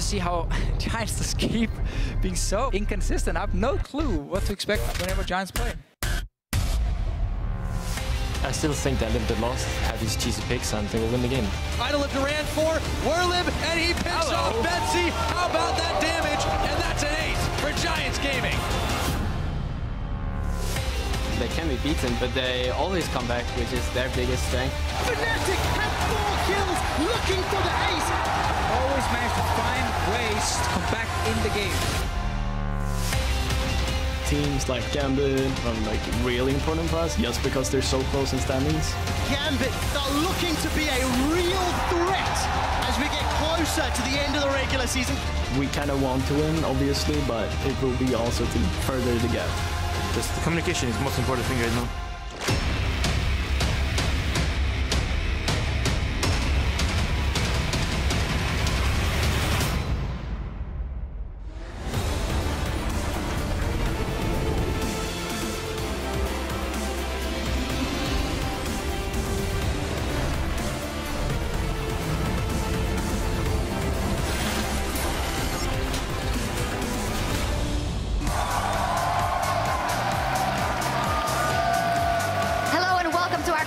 just see how Giants just keep being so inconsistent. I have no clue what to expect whenever Giants play. I still think that Liv did lost, have his cheesy picks, and they will win the game. Idle of Durant for Werlib, and he picks off Betsy. How about that damage? And that's an 8 for Giants Gaming. They can be beaten, but they always come back, which is their biggest strength. Fnatic had 4 kills, looking for the ace. Always manage to find ways to come back in the game. Teams like Gambit are like really important for us just because they're so close in standings. Gambit are looking to be a real threat as we get closer to the end of the regular season. We kind of want to win, obviously, but it will be also to further the gap. Just the communication is the most important thing right now.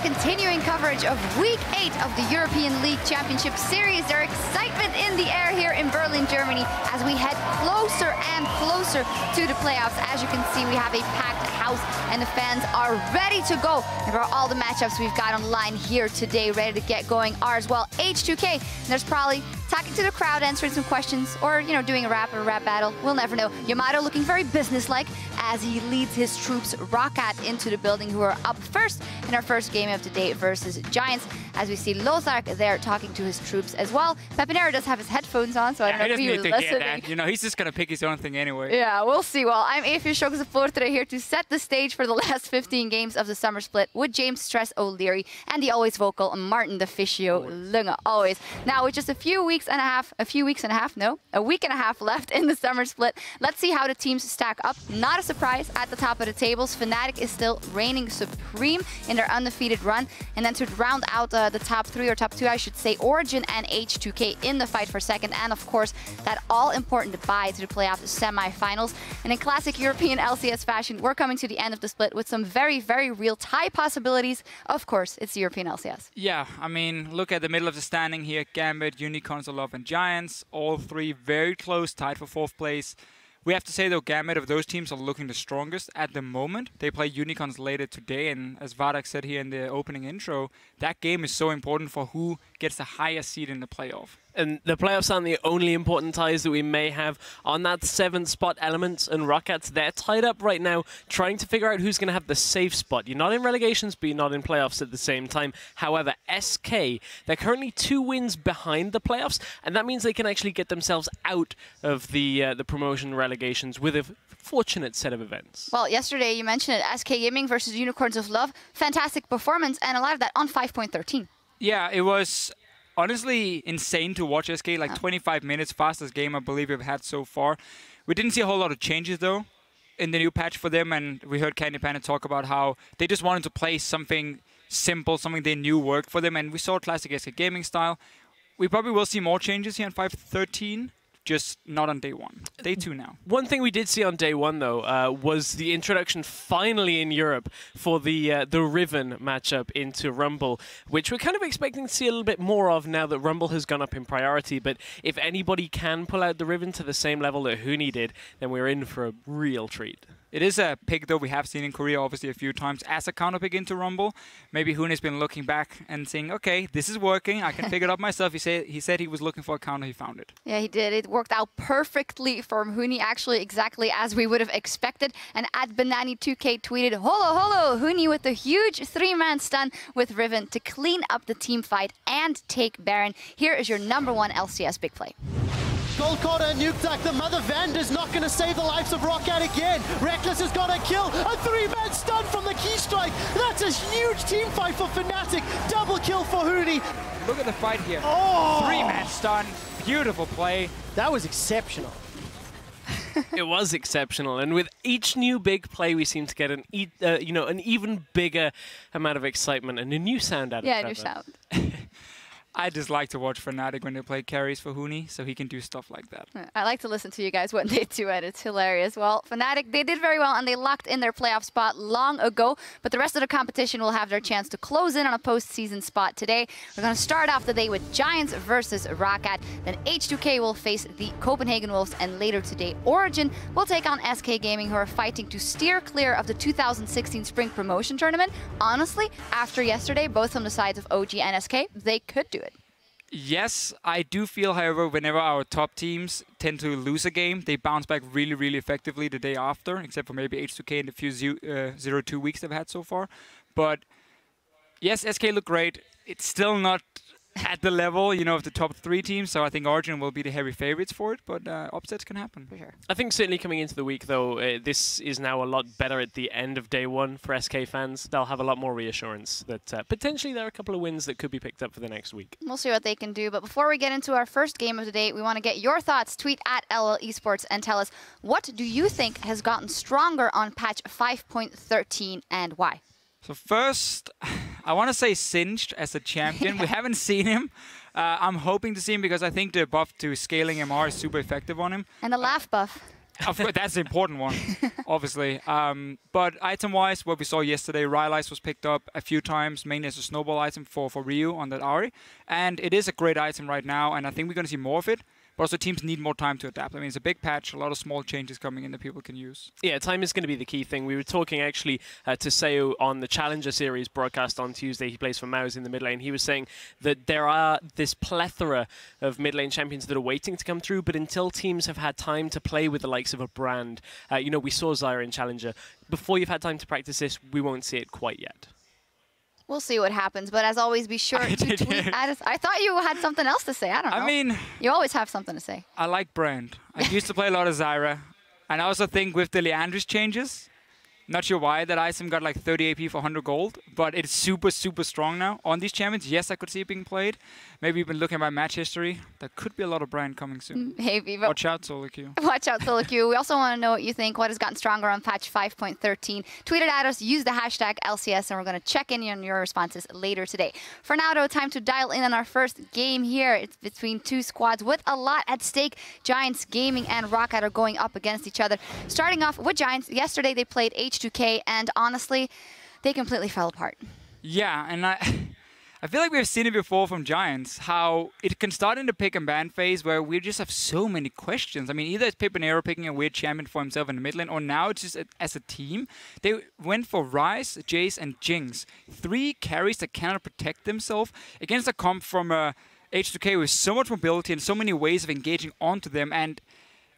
Continuing coverage of Week 8 of the European League Championship Series. There's excitement in the air here in Berlin, Germany, as we head closer and closer to the playoffs. As you can see, we have a packed house and the fans are ready to go. And for all the matchups we've got online here today, ready to get going are as well H2K. There's probably talking to the crowd, answering some questions, or, you know, doing a rap battle. We'll never know. Yamato looking very businesslike as he leads his troops Roccat into the building, who are up first in our first game of the day versus Giants. As we see Lozark there talking to his troops as well. Pepinero does have his headphones on, so I don't know if he was listening. You know, he's just gonna pick his own thing anyway. Yeah, we'll see. Well, I'm Eefje Sjokse here to set the stage for the last 15 games of the summer split with James Stress O'Leary and the always vocal Martin the Fishio Lunge. Always. Now, with just a week and a half left in the summer split, let's see how the teams stack up. Not a surprise at the top of the tables. Fnatic is still reigning supreme in their undefeated run. And then to round out the top 3, or top 2, I should say, Origin and H2K in the fight for second. And of course, that all-important bye to the playoff semi-finals. And in classic European LCS fashion, we're coming to the end of the split with some very, very real tie possibilities. Of course, it's the European LCS. Yeah, I mean, look at the middle of the standing here. Gambit, Unicorns, Love, and Giants. All 3 very close, tied for 4th place. We have to say, though, Gambit of those teams are looking the strongest at the moment. They play Unicorns later today, and as Vadak said here in the opening intro, that game is so important for who gets the highest seed in the playoff. And the playoffs aren't the only important ties that we may have on that 7th spot. Elements and Rockets, they're tied up right now, trying to figure out who's going to have the safe spot. You're not in relegations, but you're not in playoffs at the same time. However, SK, they're currently 2 wins behind the playoffs, and that means they can actually get themselves out of the promotion relegations with a fortunate set of events. Well, yesterday you mentioned it, SK Gaming versus Unicorns of Love. Fantastic performance, and a lot of that on 5.13. Yeah, it was honestly insane to watch SK, like 25 minutes, fastest game I believe we've had so far. We didn't see a whole lot of changes though in the new patch for them, and we heard Candy Panda talk about how they just wanted to play something simple, something they knew worked for them, and we saw classic SK Gaming style. We probably will see more changes here on 5.13. Just not on day 1. Day 2 now. One thing we did see on day 1, though, was the introduction finally in Europe for the Riven matchup into Rumble, which we're kind of expecting to see a little bit more of now that Rumble has gone up in priority. But if anybody can pull out the Riven to the same level that Huni did, then we're in for a real treat. It is a pick, though, we have seen in Korea, obviously, a few times as a counter pick into Rumble. Maybe Huni's been looking back and saying, okay, this is working. I can pick it up myself. He said he was looking for a counter. He found it. Yeah, he did. It worked out perfectly for Huni, actually, exactly as we would have expected. And at Banani2K tweeted, holo, Huni with a huge 3-man stun with Riven to clean up the team fight and take Baron. Here is your #1 LCS big play. Goldcotter, Nukeduck, the Mother Vander's not going to save the lives of Roccat again. Reckless has got a kill, a 3-man stun from the key strike. That's a huge team fight for Fnatic. Double kill for Huni. Look at the fight here. Oh! 3-man stun, beautiful play. That was exceptional. It was exceptional, and with each new big play, we seem to get an even bigger amount of excitement and a new sound out of it. Yeah, new sound. I just like to watch Fnatic when they play carries for Huni, so he can do stuff like that. I like to listen to you guys when they do it. It's hilarious. Well, Fnatic, they did very well, and they locked in their playoff spot long ago, but the rest of the competition will have their chance to close in on a postseason spot today. We're going to start off the day with Giants versus Roccat. Then H2K will face the Copenhagen Wolves, and later today, Origin will take on SK Gaming, who are fighting to steer clear of the 2016 Spring Promotion Tournament. Honestly, after yesterday, both from the sides of OG and SK, they could do it. Yes, I do feel, however, whenever our top teams tend to lose a game, they bounce back really, really effectively the day after, except for maybe H2K in the few 0-2 weeks they've had so far. But yes, SK look great. It's still not at the level, of the top 3 teams, so I think Origin will be the heavy favorites for it, but upsets can happen. For sure. I think certainly coming into the week, though, this is now a lot better at the end of day 1 for SK fans. They'll have a lot more reassurance that potentially there are a couple of wins that could be picked up for the next week. We'll see what they can do, but before we get into our first game of the day, we want to get your thoughts. Tweet at LL Esports and tell us, what do you think has gotten stronger on patch 5.13 and why? So first, I want to say Singed as a champion. We haven't seen him. I'm hoping to see him because I think the buff to scaling MR is super effective on him. And the laugh buff. Of course, that's the important one, obviously. But item-wise, what we saw yesterday, Rylai's was picked up a few times, mainly as a snowball item for Ryu on that Ahri. And it is a great item right now, and I think we're going to see more of it. But also teams need more time to adapt. I mean, it's a big patch, a lot of small changes coming in that people can use. Yeah, time is going to be the key thing. We were talking actually to Seo on the Challenger Series broadcast on Tuesday. He plays for Maus in the mid lane. He was saying that there are this plethora of mid lane champions that are waiting to come through, but until teams have had time to play with the likes of a brand, we saw Zyra in Challenger. Before you've had time to practice this, we won't see it quite yet. We'll see what happens, but as always, be sure to tweet at us. I thought you had something else to say. I don't know. I mean, you always have something to say. I like Brand. I used to play a lot of Zyra. And I also think with the Leandris changes, not sure why that item got like 30 AP for 100 gold, but it's super, super strong now. On these champions, yes, I could see it being played. Maybe even looking at my match history, there could be a lot of Brand coming soon. Maybe. Watch out, Solo Q. Watch out, Solo Q. We also want to know what you think. What has gotten stronger on patch 5.13? Tweet it at us. Use the hashtag LCS, and we're going to check in on your responses later today. For now, though, time to dial in on our first game here. It's between 2 squads with a lot at stake. Giants Gaming and Roccat are going up against each other. Starting off with Giants, yesterday they played H2K, and honestly, they completely fell apart. Yeah, and I feel like we've seen it before from Giants, how it can start in the pick and ban phase where we just have so many questions. I mean, either it's Pipanero picking a weird champion for himself in the mid lane, or now it's just as a team. They went for Ryze, Jace, and Jinx. 3 carries that cannot protect themselves against a comp from H2K with so much mobility and so many ways of engaging onto them, and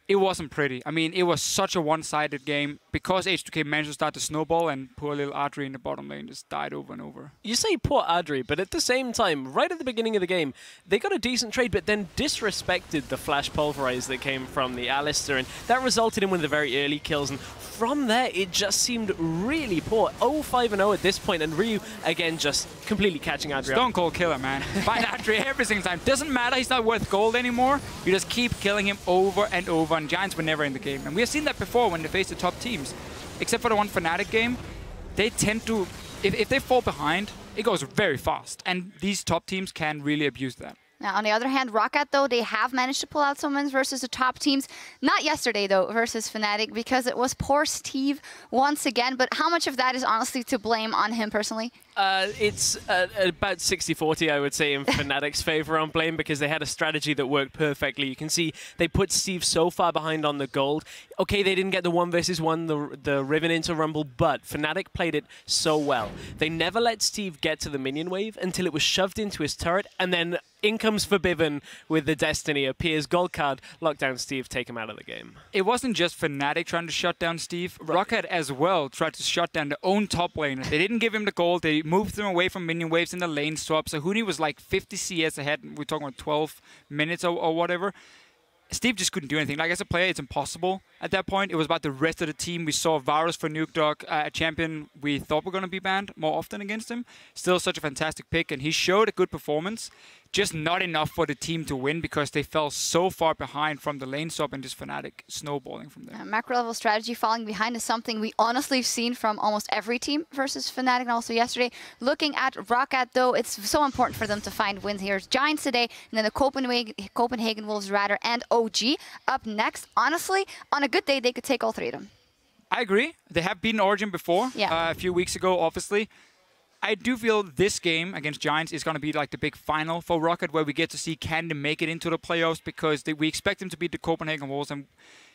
it wasn't pretty. I mean, it was such a one-sided game because H2K managed to start the snowball and poor little Adri in the bottom lane just died over and over. You say poor Adri, but at the same time, right at the beginning of the game, they got a decent trade, but then disrespected the flash pulverize that came from the Alistar, and that resulted in one of the very early kills. And from there, it just seemed really poor. 0-5-0 at this point, and Ryu, again, just completely catching Adri up. Stone Cold Killer, man. Find Adri every single time. Doesn't matter, he's not worth gold anymore. You just keep killing him over and over, and Giants were never in the game. And we have seen that before when they face the top teams. Except for the one Fnatic game, they tend to, if they fall behind, it goes very fast. And these top teams can really abuse that. Now, on the other hand, Roccat, though, they have managed to pull out some wins versus the top teams. Not yesterday, though, versus Fnatic, because it was poor Steve once again. But how much of that is honestly to blame on him personally? It's about 60-40, I would say, in Fnatic's favor on blame, because they had a strategy that worked perfectly. You can see they put Steve so far behind on the gold. Okay, they didn't get the 1 versus 1, the Riven into Rumble, but Fnatic played it so well. They never let Steve get to the minion wave until it was shoved into his turret, and then in comes Forbidden with the Destiny, appears gold card, lock down Steve, take him out of the game. It wasn't just Fnatic trying to shut down Steve. Roccat as well tried to shut down their own top laner. They didn't give him the gold. They moved them away from minion waves in the lane swap. So Huni was like 50 CS ahead. We're talking about 12 minutes or whatever. Steve just couldn't do anything. Like, as a player, it's impossible at that point. It was about the rest of the team. We saw Varus for Nuke Dog, a champion we thought were going to be banned more often against him. Still such a fantastic pick, and he showed a good performance. just not enough for the team to win because they fell so far behind from the lane swap and just Fnatic snowballing from there. Macro level strategy falling behind is something we honestly have seen from almost every team versus Fnatic, and also yesterday. Looking at Roccat, though, it's so important for them to find wins here. Giants today, and then the Copenhagen Wolves, Radar, and OG up next. Honestly, on a good day, they could take all three of them. I agree. They have beaten Origin before, a few weeks ago, obviously. I do feel this game against Giants is going to be like the big final for Roccat, where we get to see can they make it into the playoffs, because we expect them to beat the Copenhagen Wolves. And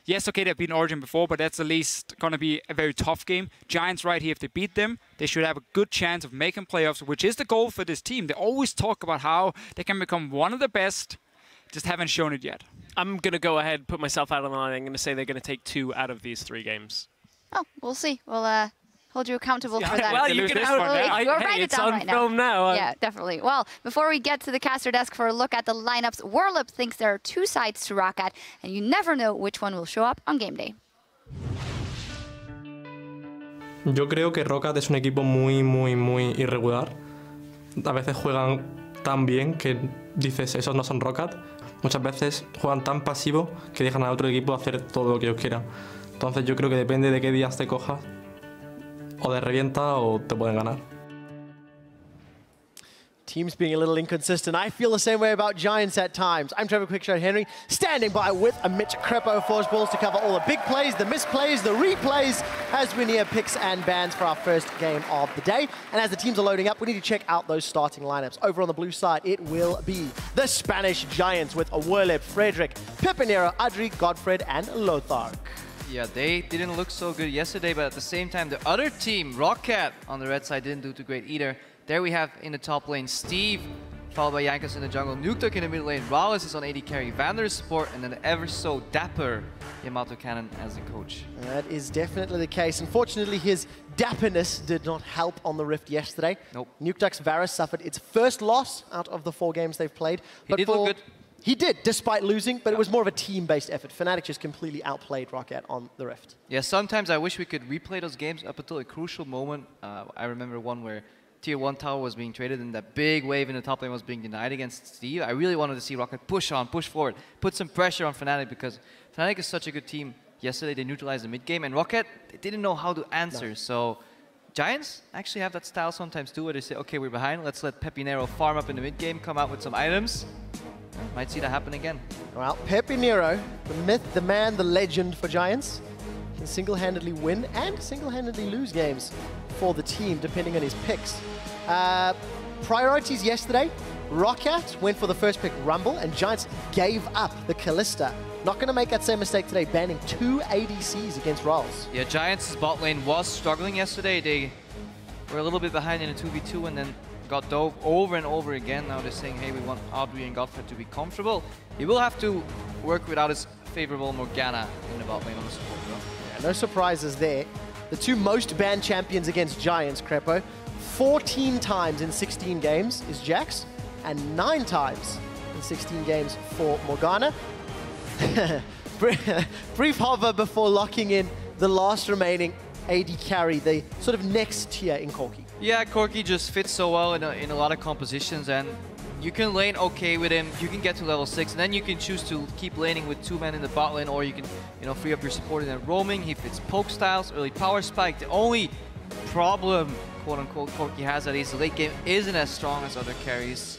yes, okay, they've beaten Origin before, but that's at least going to be a very tough game. Giants right here, if they beat them, they should have a good chance of making playoffs, which is the goal for this team. They always talk about how they can become one of the best, just haven't shown it yet. I'm going to go ahead, put myself out on the line. I'm going to say they're going to take 2 out of these 3 games. Oh, we'll see. We'll hold you accountable for that. Well, you can have write it down on film now. Yeah, definitely. Well, before we get to the caster desk for a look at the lineups, Warlip thinks there are 2 sides to Roccat, and you never know which one will show up on game day. Yo creo que Roccat es un equipo muy irregular. A veces juegan tan bien que dices, esos no son Roccat. Muchas veces juegan tan pasivo que dejan al otro equipo hacer todo lo que ellos quieran. Entonces yo creo que depende de qué días te cojas, o te revienta o te pueden ganar. Teams being a little inconsistent. I feel the same way about Giants at times. I'm Trevor Quickshot Henry, standing by with a Mitch Crepo Forge Balls to cover all the big plays, the misplays, the replays, as we near picks and bans for our first game of the day. And as the teams are loading up, we need to check out those starting lineups. Over on the blue side, it will be the Spanish Giants with Werlip, Frederick, Pepinero, Adri, Godfred, and Lothar. Yeah, they didn't look so good yesterday, but at the same time, the other team, Roccat, on the red side, didn't do too great either. There we have in the top lane Steve, followed by Yankas in the jungle, Nukeduck in the mid lane, Rallis is on AD carry, Vander is support, and then ever so dapper Yamato Cannon as the coach. That is definitely the case. Unfortunately, his dapperness did not help on the Rift yesterday. Nope. Nukeduck's Varus suffered its first loss out of the 4 games they've played. He did look good. He did, despite losing, but it was more of a team-based effort. Fnatic just completely outplayed Roccat on the Rift. Yeah, sometimes I wish we could replay those games up until a crucial moment. I remember one where Tier 1 tower was being traded and that big wave in the top lane was being denied against Steve. I really wanted to see Roccat push on, push forward, put some pressure on Fnatic, because Fnatic is such a good team. Yesterday they neutralized the mid game, and Roccat, they didn't know how to answer. No. So Giants actually have that style sometimes too, where they say, okay, we're behind, let's let Pepinero farm up in the mid game, come out with some items. Might see that happen again. Well, Pepinero, the myth, the man, the legend for Giants, can single-handedly win and single-handedly lose games for the team, depending on his picks. Priorities yesterday, Roccat went for the first pick, Rumble, and Giants gave up the Kalista. Not going to make that same mistake today, banning 2 ADCs against Rolls. Yeah, Giants' bot lane was struggling yesterday. They were a little bit behind in a 2v2 and then got dove over and over again. Now they're saying, hey, we want Audrey and Godfred to be comfortable. He will have to work without his favorable Morgana in the bot lane on the support, though. Yeah, no surprises there. The 2 most banned champions against Giants, Crepo, 14 times in 16 games is Jax, and 9 times in 16 games for Morgana. Brief hover before locking in the last remaining AD carry, the sort of next tier in Corki. Yeah, Corki just fits so well in a lot of compositions, and you can lane okay with him. You can get to level 6, and then you can choose to keep laning with 2 men in the bot lane, or you can, free up your support in roaming. He fits poke styles, early power spike. The only problem, quote unquote, Corki has at his late game isn't as strong as other carries.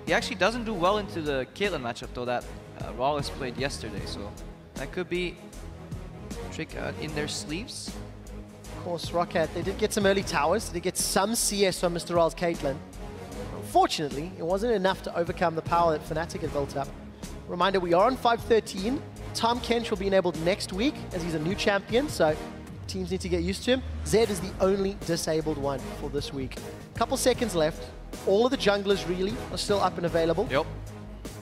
He actually doesn't do well into the Caitlyn matchup though that Rawless played yesterday, so that could be a trick in their sleeves. Of course, Roccat, they did get some early towers. They did get some CS on Mr. Rawls' Caitlyn. Unfortunately, it wasn't enough to overcome the power that Fnatic had built up. Reminder, we are on 513. Tom Kench will be enabled next week as he's a new champion, so teams need to get used to him. Zed is the only disabled one for this week. Couple seconds left. All of the junglers really are still up and available. Yep.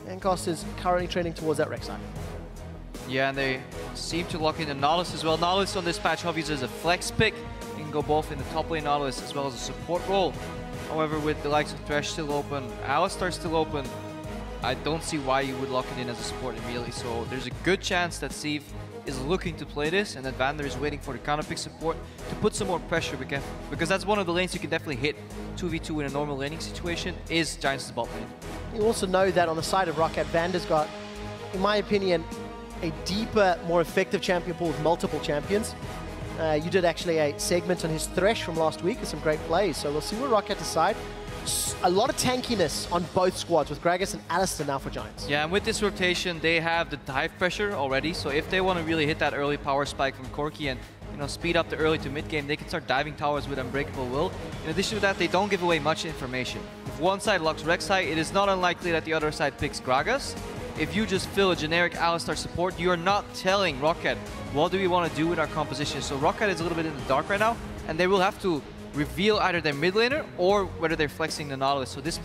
And Cost is currently trending towards that Rek'Sai. Yeah, and they seem to lock in the Nautilus as well. Nautilus on this patch obviously is a flex pick. You can go both in the top lane Nautilus as well as a support role. However, with the likes of Thresh still open, Alistar still open, I don't see why you would lock it in as a support immediately. So there's a good chance that Steve is looking to play this, and that Vander is waiting for the counter pick support to put some more pressure, because that's one of the lanes you can definitely hit 2v2 in a normal laning situation, is Giants' bot lane. You also know that on the side of Roccat, Vander's got, in my opinion, a deeper, more effective champion pool with multiple champions. You did actually a segment on his Thresh from last week with some great plays, so we'll see where Roccat decide. A lot of tankiness on both squads with Gragas and Alistair now for Giants. Yeah, and with this rotation, they have the dive pressure already, so if they want to really hit that early power spike from Corki and speed up the early to mid game, they can start diving towers with Unbreakable Will. In addition to that, they don't give away much information. If one side locks Rek'Sai, it is not unlikely that the other side picks Gragas. If you just fill a generic Alistar support, you are not telling Roccat what do we want to do with our composition. So Roccat is a little bit in the dark right now, and they will have to reveal either their mid laner or whether they're flexing the Nautilus. So this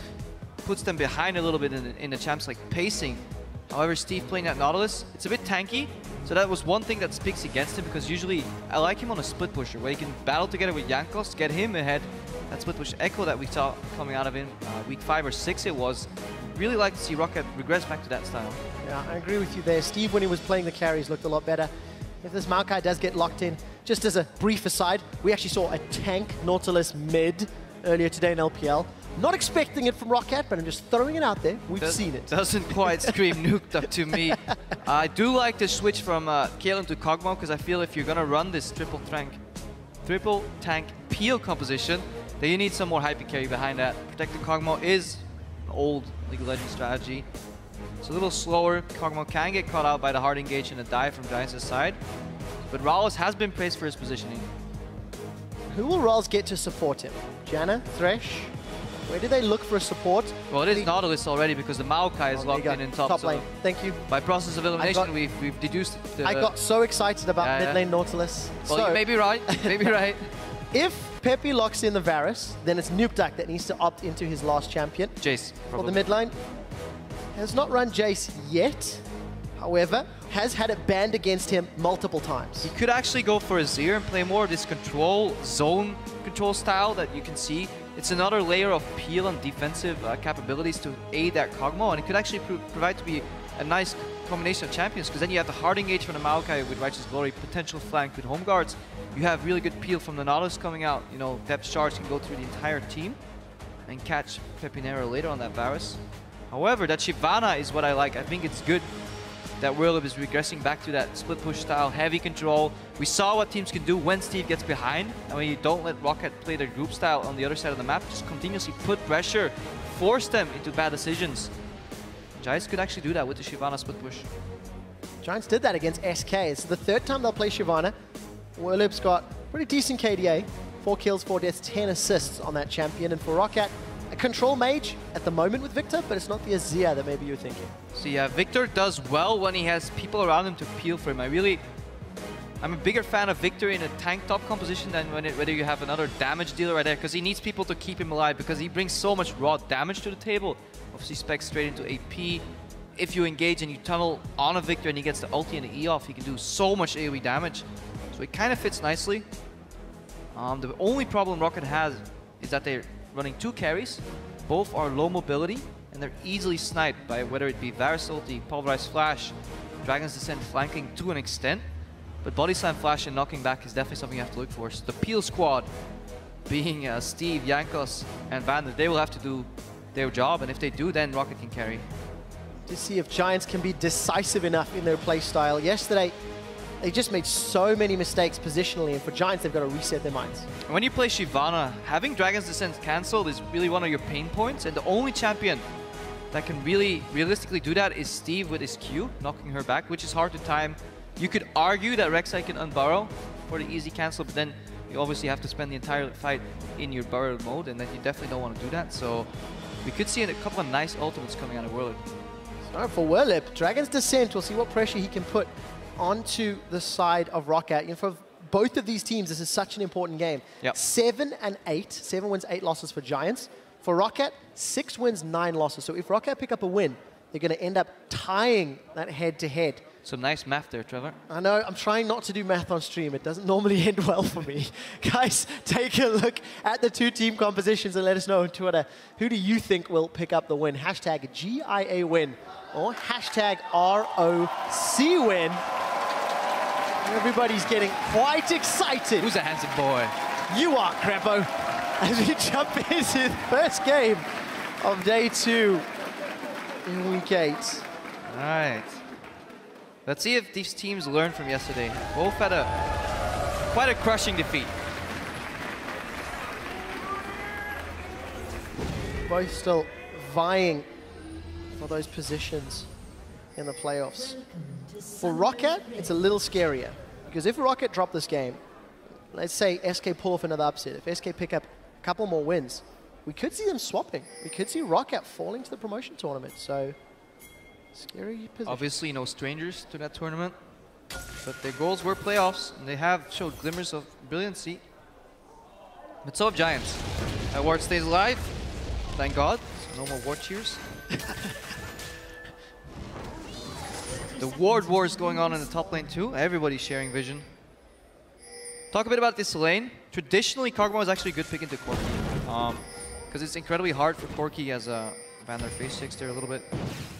puts them behind a little bit in the champs like pacing. However, Steve playing that Nautilus, it's a bit tanky. So that was one thing that speaks against him, because usually I like him on a split pusher where he can battle together with Jankos, get him ahead. That split push echo that we saw coming out of him week 5 or 6 it was. Really like to see Roccat regress back to that style. Yeah, I agree with you there. Steve, when he was playing the carries, looked a lot better. If this Maokai does get locked in, just as a brief aside, we actually saw a tank Nautilus mid earlier today in LPL. Not expecting it from Roccat, but I'm just throwing it out there. We've seen it. Doesn't quite scream nuked up to me. I do like the switch from Kaelin to Kog'Maw, because I feel if you're going to run this triple tank peel composition, then you need some more hyper carry behind that. Protecting Kog'Maw is an old League of Legends strategy. It's a little slower. Kog'Maw can get caught out by the hard engage and a dive from Giants' side. But Rawls has been praised for his positioning. Who will Rawls get to support him? Janna? Thresh? Where do they look for a support? Well, it is Nautilus already, because the Maokai is locked in top. Top lane. Thank you. By process of elimination, we've deduced the... I got so excited about mid lane Nautilus. Well, so, you may be right. Maybe right. If Pepe locks in the Varus, then it's Nukeduck that needs to opt into his last champion. Jace, for the mid lane. Has not run Jace yet. However, has had it banned against him multiple times. He could actually go for a Azir and play more of this control, zone control style that you can see. It's another layer of peel and defensive capabilities to aid that Kog'Maw, and it could actually provide to be a nice combination of champions, because then you have the hard engage from the Maokai with Righteous Glory, potential flank with Home Guards. You have really good peel from the Nautilus coming out. Depth charge can go through the entire team and catch Pepinero later on that Varus. However, that Shyvana is what I like. I think it's good that Whirlib is regressing back to that split push style, heavy control. We saw what teams can do when Steve gets behind, and when you don't let Roccat play their group style on the other side of the map, just continuously put pressure, force them into bad decisions. Giants could actually do that with the Shyvana split push. Giants did that against SK. It's the third time they'll play Shyvana. Whirlib's got pretty decent KDA. 4 kills, 4 deaths, 10 assists on that champion. And for Roccat, a control mage at the moment with Victor, but it's not the Azir that maybe you're thinking. So yeah, Victor does well when he has people around him to peel for him. I'm a bigger fan of Victor in a tank top composition than whether you have another damage dealer right there, because he needs people to keep him alive, because he brings so much raw damage to the table. Obviously specs straight into AP. If you engage and you tunnel on a Victor and he gets the ulti and the E off, he can do so much AoE damage. So it kind of fits nicely. The only problem Roccat has is that they're running 2 carries. Both are low mobility, and they're easily sniped by whether it be Varus ulti, Pulverized Flash, Dragon's Descent flanking to an extent. But Body Slam Flash and knocking back is definitely something you have to look for. So the Peel squad, being Steve, Jankos, and Vander, they will have to do their job, and if they do, then Roccat can carry. To see if Giants can be decisive enough in their play style. Yesterday, they just made so many mistakes positionally, and for Giants, they've got to reset their minds. When you play Shyvana, having Dragon's Descent cancelled is really one of your pain points, and the only champion that can really realistically do that is Steve with his Q, knocking her back, which is hard to time. You could argue that Rek'Sai can unburrow for the easy cancel, but then you obviously have to spend the entire fight in your burrow mode, and then you definitely don't want to do that. So we could see a couple of nice ultimates coming out of Whirlib. So for Whirlib, Dragon's Descent, we'll see what pressure he can put onto the side of Roccat. For both of these teams, this is such an important game. Yep. 7 and 8. 7 wins, 8 losses for Giants. For Roccat, 6 wins, 9 losses. So if Roccat pick up a win, they're going to end up tying that head-to-head. Some nice math there, Trevor. I know, I'm trying not to do math on stream. It doesn't normally end well for me. Guys, take a look at the 2 team compositions and let us know on Twitter, who do you think will pick up the win? Hashtag GIA win or hashtag ROC win. Everybody's getting quite excited. Who's a handsome boy? You are, Crepo. As we jump into the first game of day 2 in week 8. All right. Let's see if these teams learn from yesterday. Both had quite a crushing defeat. Both still vying for those positions in the playoffs. For Roccat, it's a little scarier, because if Roccat drop this game, let's say SK pull off another upset, if SK pick up a couple more wins, we could see them swapping. We could see Roccat falling to the promotion tournament, so scary position. Obviously no strangers to that tournament, but their goals were playoffs, and they have showed glimmers of brilliancy. But so have Giants. Ward stays alive, thank God. So no more Ward cheers. The Ward war is going on in the top lane too. Everybody's sharing vision. Talk a bit about this lane. Traditionally, Kog'Maw is actually a good pick into Corki. Because it's incredibly hard for Corki as a Vander phase 6 there a little bit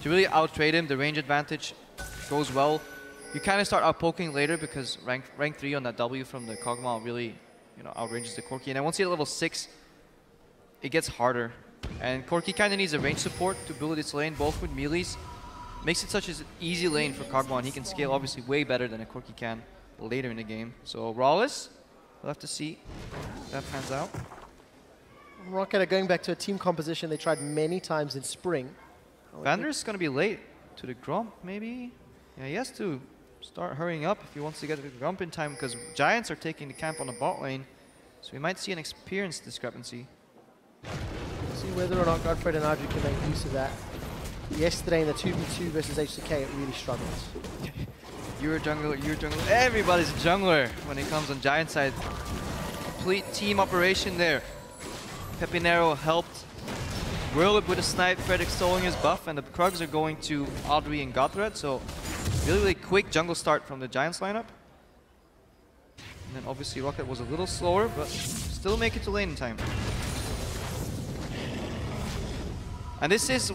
to really out-trade him. The range advantage goes well. You kind of start out-poking later because rank 3 on that W from the Kog'Maw really, outranges the Corki. And then once you hit level 6, it gets harder. And Corki kind of needs a range support to build its lane, both with melees. Makes it such an easy lane for Kog'Maw, and he can scale obviously way better than a Corki can later in the game. So Rawless, we'll have to see if that pans out. Roccat are going back to a team composition they tried many times in spring. Vander's going to be late to the Gromp, maybe? Yeah, he has to start hurrying up if he wants to get to the Gromp in time, because Giants are taking the camp on the bot lane. So we might see an experience discrepancy. See whether or not Godfred and Ardri can make use of that. Yesterday in the 2v2 versus HCK, it really struggled. You're a jungler, you're a jungler. Everybody's a jungler when it comes on Giant side. Complete team operation there. Pepinero helped Whirlwhip with a snipe, Frederick stoling his buff, and the Krugs are going to Audrey and Godthread. So really, really quick jungle start from the Giants lineup. And then obviously Roccat was a little slower, but still make it to lane in time. And this is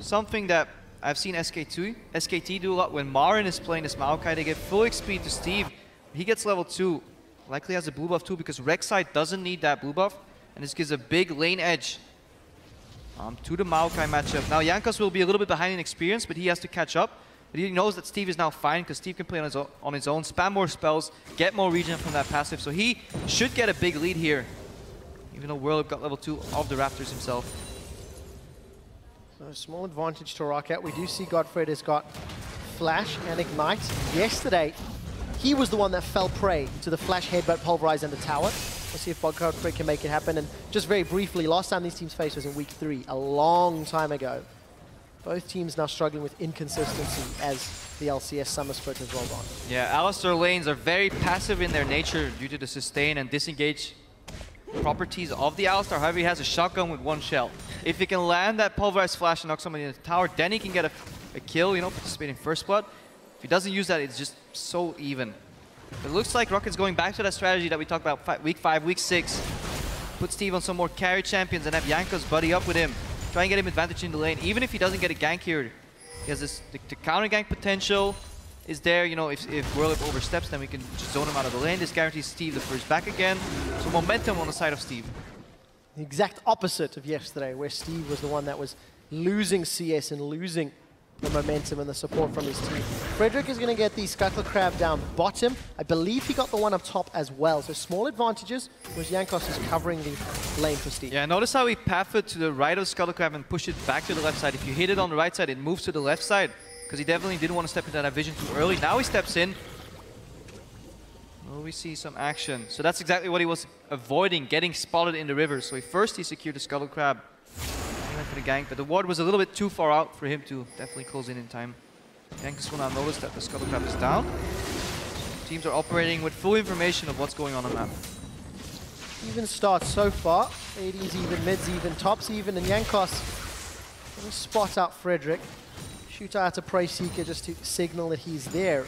something that I've seen SKT do a lot. When Marin is playing this Maokai, they get full XP to Steve. He gets level 2. Likely has a blue buff too, because Rek'Sai doesn't need that blue buff. And this gives a big lane edge to the Maokai matchup. Now Jankos will be a little bit behind in experience, but he has to catch up. But he knows that Steve is now fine, because Steve can play on his own, spam more spells, get more regen from that passive. So he should get a big lead here, even though Whirlwhip got level 2 of the Raptors himself. So a small advantage to Roccat. We do see Godfred has got Flash and Ignite. Yesterday, he was the one that fell prey to the Flash Headbutt Pulverize and the tower. We'll see if Godfred can make it happen. And just very briefly, last time these teams faced was in week 3, a long time ago. Both teams now struggling with inconsistency as the LCS Summer Split has rolled on. Yeah, Alistar lanes are very passive in their nature due to the sustain and disengage properties of the Alistar. However, he has a shotgun with 1 shell. If he can land that pulverized flash and knock somebody in the tower, then he can get a kill, participate in first blood. If he doesn't use that, it's just so even. But it looks like Rocket's going back to that strategy that we talked about week 5, week 6. Put Steve on some more carry champions and have Jankos buddy up with him. Try and get him advantage in the lane. Even if he doesn't get a gank here, he has this, the counter gank potential is there. If Whirlwhip oversteps, then we can just zone him out of the lane. This guarantees Steve the first back again. So momentum on the side of Steve. The exact opposite of yesterday, where Steve was the one that was losing CS and losing the momentum and the support from his team. Frederick is going to get the Scuttle Crab down bottom. I believe he got the one up top as well. So small advantages, whereas Jankos is covering the lane for Steve. Yeah, notice how he pathed to the right of Scuttle Crab and pushed it back to the left side. If you hit it on the right side, it moves to the left side, because he definitely didn't want to step into that vision too early. Now he steps in. Well, we see some action. So that's exactly what he was avoiding, getting spotted in the river. So first he secured the Scuttle Crab. He went for the gank, but the ward was a little bit too far out for him to definitely close in time. Jankos will now notice that the Scuttle Crab is down. Teams are operating with full information of what's going on the map. Even start so far. AD's even, mid's even, top's even, and Jankos going to spot out Frederick. Shoot out a Prey Seeker just to signal that he's there.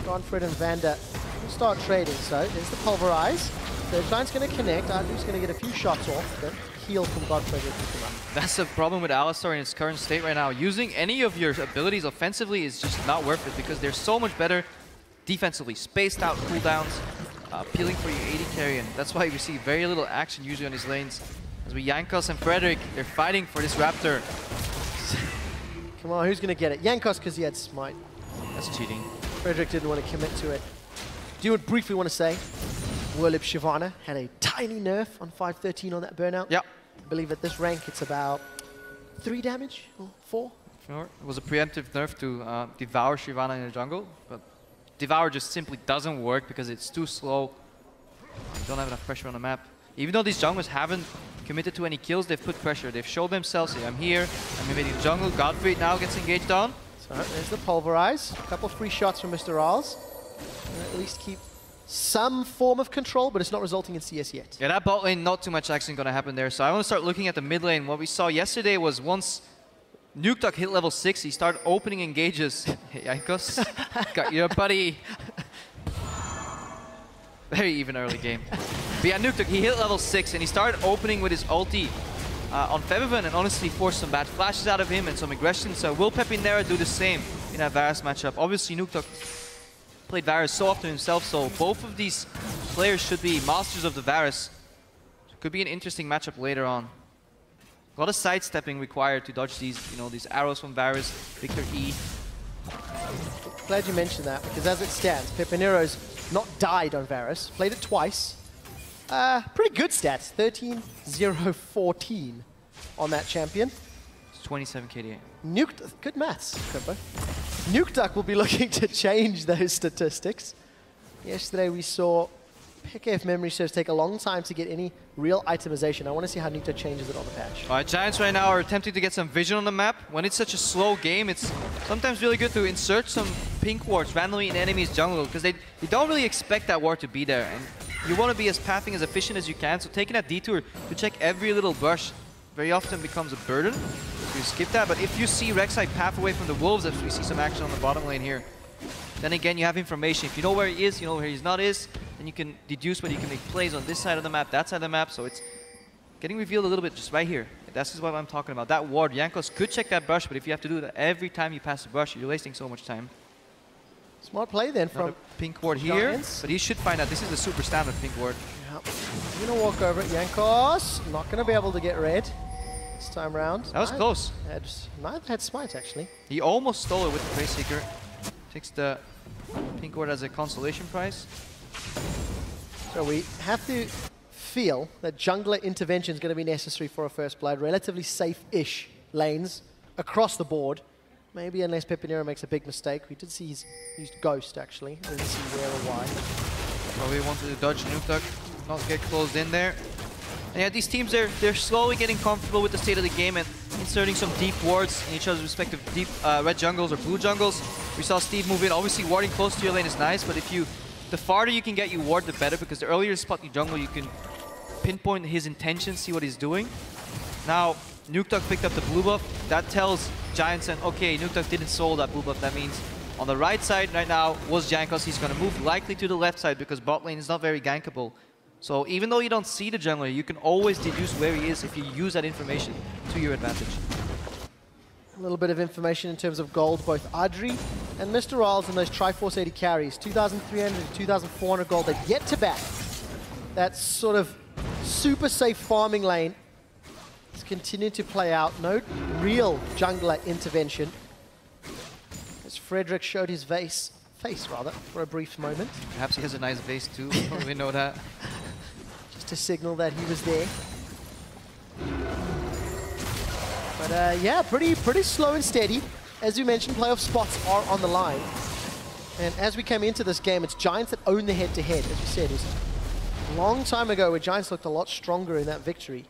Godfred and Vander will start trading. So there's the Pulverize. The Giant's going to connect. Andrew's going to get a few shots off. Then heal from Godfred will pick him up. That's the problem with Alistar in its current state right now. Using any of your abilities offensively is just not worth it, because they're so much better defensively spaced out cooldowns, peeling for your AD carry, and that's why we see very little action usually on his lanes. As we Jankos and Frederick, they're fighting for this Raptor. Come on, who's going to get it? Jankos because he had Smite. That's cheating. Frederick didn't want to commit to it. Do you briefly want to say, Whirlip Shyvana had a tiny nerf on 513 on that burnout. Yeah. I believe at this rank it's about 3 damage or 4. Sure. It was a preemptive nerf to devour Shyvana in the jungle, but Devour just simply doesn't work because it's too slow. You don't have enough pressure on the map. Even though these junglers haven't committed to any kills, they've put pressure. They've showed themselves, hey, I'm here, I'm invading the jungle. Godfrey now gets engaged on. So there's the Pulverize. A couple free shots from Mr. Rals. At least keep some form of control, but it's not resulting in CS yet. Yeah, that bot lane, not too much action going to happen there. So I want to start looking at the mid lane. What we saw yesterday was once Nukeduck hit level 6, he started opening engages. Hey, Jankos, got your buddy. Very even early game. But yeah, Nukeduck, he hit level 6 and he started opening with his ulti on Febiven and honestly forced some bad flashes out of him and some aggression. So will Pepinera do the same in that Varus matchup? Obviously, Nukeduck played Varus so often himself, so both of these players should be masters of the Varus. Could be an interesting matchup later on. A lot of sidestepping required to dodge these, these arrows from Varus, Victor E. Glad you mentioned that, because as it stands, Pepinero's not died on Varus, played it twice. Pretty good stats, 13-0-14 on that champion. It's 27 KDA. Good maths, Crimpo. Nukeduck will be looking to change those statistics. Yesterday we saw Pick, if memory serves, take a long time to get any real itemization. I want to see how Nukeduck changes it on the patch. All right, Giants right now are attempting to get some vision on the map. When it's such a slow game, it's sometimes really good to insert some pink wards randomly in enemies' jungle because they don't really expect that ward to be there. And you want to be as pathing as efficient as you can, so taking that detour to check every little bush very often becomes a burden. You skip that, but if you see Rek'Sai path away from the wolves, as we see some action on the bottom lane here, then again you have information. If you know where he is, you know where he's not is, then you can deduce whether you can make plays on this side of the map, that side of the map, so it's getting revealed a little bit just right here. This is what I'm talking about. That ward, Jankos could check that brush, but if you have to do that every time you pass the brush, you're wasting so much time. Smart play then from pink ward here, but he should find out this is the super standard pink ward. Yep. I'm gonna walk over it. Jankos not gonna be able to get red this time round. That was close. Might have had Smite actually. He almost stole it with the Trace Seeker. Takes the pink ward as a consolation prize. So we have to feel that jungler intervention is going to be necessary for a first blood. Relatively safe-ish lanes across the board. Maybe unless Pepinera makes a big mistake. We did see he's used Ghost actually. Didn't see where or why. Probably wanted to dodge Nukeduck, not get closed in there. And yeah, these teams, they're slowly getting comfortable with the state of the game and inserting some deep wards in each other's respective deep red jungles or blue jungles. We saw Steve move in. Obviously, warding close to your lane is nice, but the farther you can get you ward, the better, because the earlier you spot your jungle, you can pinpoint his intentions, see what he's doing. Now, Nukeduck picked up the blue buff. That tells Giants, and okay, Nukeduck didn't soul that blue buff. That means on the right side right now was Jankos. He's going to move likely to the left side because bot lane is not very gankable. So even though you don't see the jungler, you can always deduce where he is if you use that information to your advantage. A little bit of information in terms of gold, both Adri and Mr. Rals in those Triforce 80 carries. 2,300 to 2,400 gold. They've yet to back that sort of super safe farming lane. It's continued to play out. No real jungler intervention. As Frederick showed his face rather, for a brief moment. Perhaps he has a nice vase too, we know that. Just to signal that he was there. But yeah, pretty slow and steady. As you mentioned, playoff spots are on the line. And as we came into this game, it's Giants that own the head-to-head. As you said, it was a long time ago where Giants looked a lot stronger in that victory.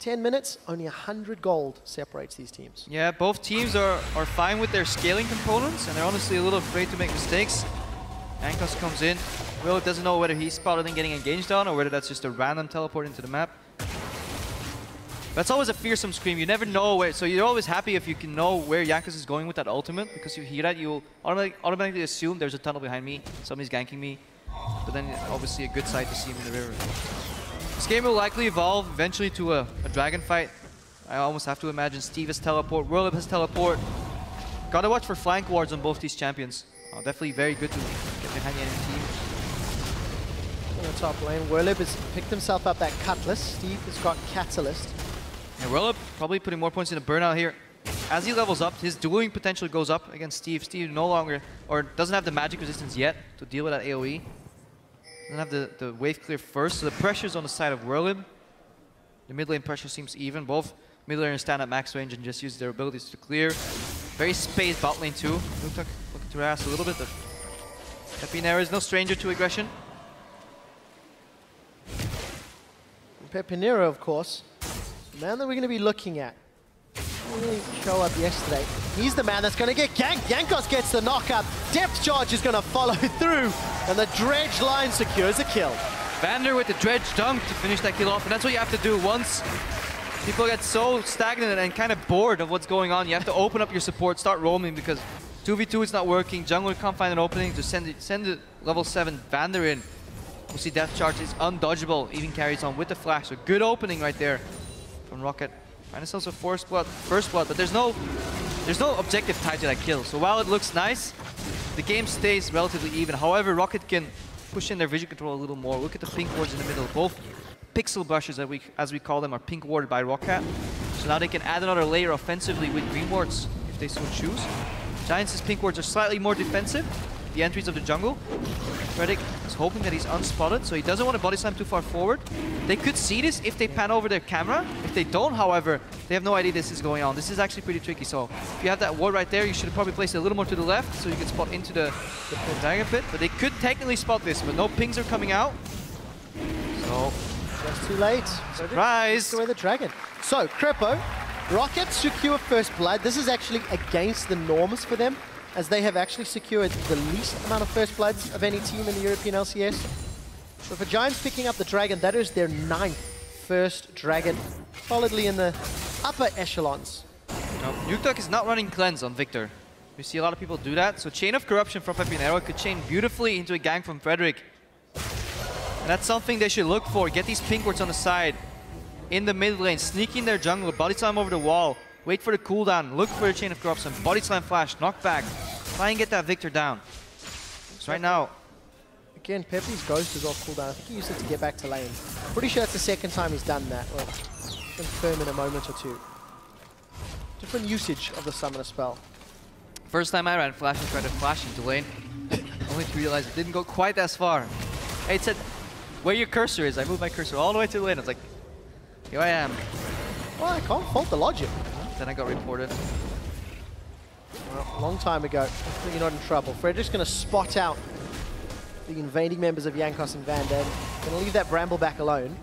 10 minutes, only 100 gold separates these teams. Yeah, both teams are fine with their scaling components, and they're honestly a little afraid to make mistakes. Jankos comes in. Will doesn't know whether he's spotted and getting engaged on, or whether that's just a random teleport into the map. That's always a fearsome scream. You never know where, so you're always happy if you can know where Jankos is going with that ultimate, because you hear that, you'll automatically assume there's a tunnel behind me, somebody's ganking me. But then obviously a good sight to see him in the river. This game will likely evolve eventually to a dragon fight. I almost have to imagine Steve has teleport, Whirlip has teleport. Gotta watch for flank wards on both these champions. Definitely very good to get behind the enemy team. On the top lane, Werlib has picked himself up that Cutlass. Steve has got Catalyst. And Werlib probably putting more points in the burnout here. As he levels up, his dueling potential goes up against Steve. Steve no longer, or doesn't have the magic resistance yet to deal with that AoE. Doesn't have the wave clear first, so the pressure's on the side of Werlib. The mid lane pressure seems even. Both mid laners stand at max range and just use their abilities to clear. Very spaced bot lane too. Roccat looking to harass a little bit, but Pepinero is no stranger to aggression. And Pepinero, of course, the man that we're going to be looking at. Didn't really show up yesterday. He's the man that's going to get ganked. Jankos gets the knockup. Depth charge is going to follow through, and the dredge line secures a kill. Vander with the dredge dunk to finish that kill off, and that's what you have to do once people get so stagnant and kind of bored of what's going on. You have to open up your support, start roaming, because 2v2 is not working. Jungler can't find an opening. Just send the level 7 Vander in. We'll see Death Charge is undodgeable, even carries on with the flash. So good opening right there from Roccat. Trying to sell some first blood, but there's no objective tied to that kill. So while it looks nice, the game stays relatively even. However, Roccat can push in their vision control a little more. Look at the pink wards in the middle. Both pixel brushes, as we call them, are pink warded by Roccat. So now they can add another layer offensively with green wards if they so choose. Giants' pink wards are slightly more defensive. The entries of the jungle. Fredrik is hoping that he's unspotted, so he doesn't want to body slam too far forward. They could see this if they pan over their camera. If they don't, however, they have no idea this is going on. This is actually pretty tricky, so if you have that ward right there, you should have probably placed it a little more to the left so you can spot into the Dragon Pit. But they could technically spot this, but no pings are coming out. So, just too late. Surprise! Away the dragon. So, Crepo, Roccat secure first blood. This is actually against the norms for them, as they have actually secured the least amount of first bloods of any team in the European LCS. So for Giants picking up the dragon, that is their 9th first dragon, solidly in the upper echelons. Nukeduck is not running cleanse on Victor. We see a lot of people do that, so Chain of Corruption from Pepinero could chain beautifully into a gank from Fredrik. And that's something they should look for. Get these pink wards on the side, in the mid lane, sneak in their jungle, body slam over the wall, wait for the cooldown, look for the Chain of Corruption, body slam flash, knockback, try and get that Victor down. So right now, again, Pepe's Ghost is off cooldown. I think he used it to get back to lane. Pretty sure it's the second time he's done that. Well, confirm in a moment or two. Different usage of the Summoner spell. First time I ran Flash and tried to flash into lane, only to realize it didn't go quite as far. It said, where your cursor is. I moved my cursor all the way to the lane. I was like, here I am. Well, I can't fault the logic. Then I got reported. Well, a long time ago. Hopefully you're not in trouble. Fredrik's going to spot out the invading members of Jankos and Vander. Going to leave that Bramble back alone.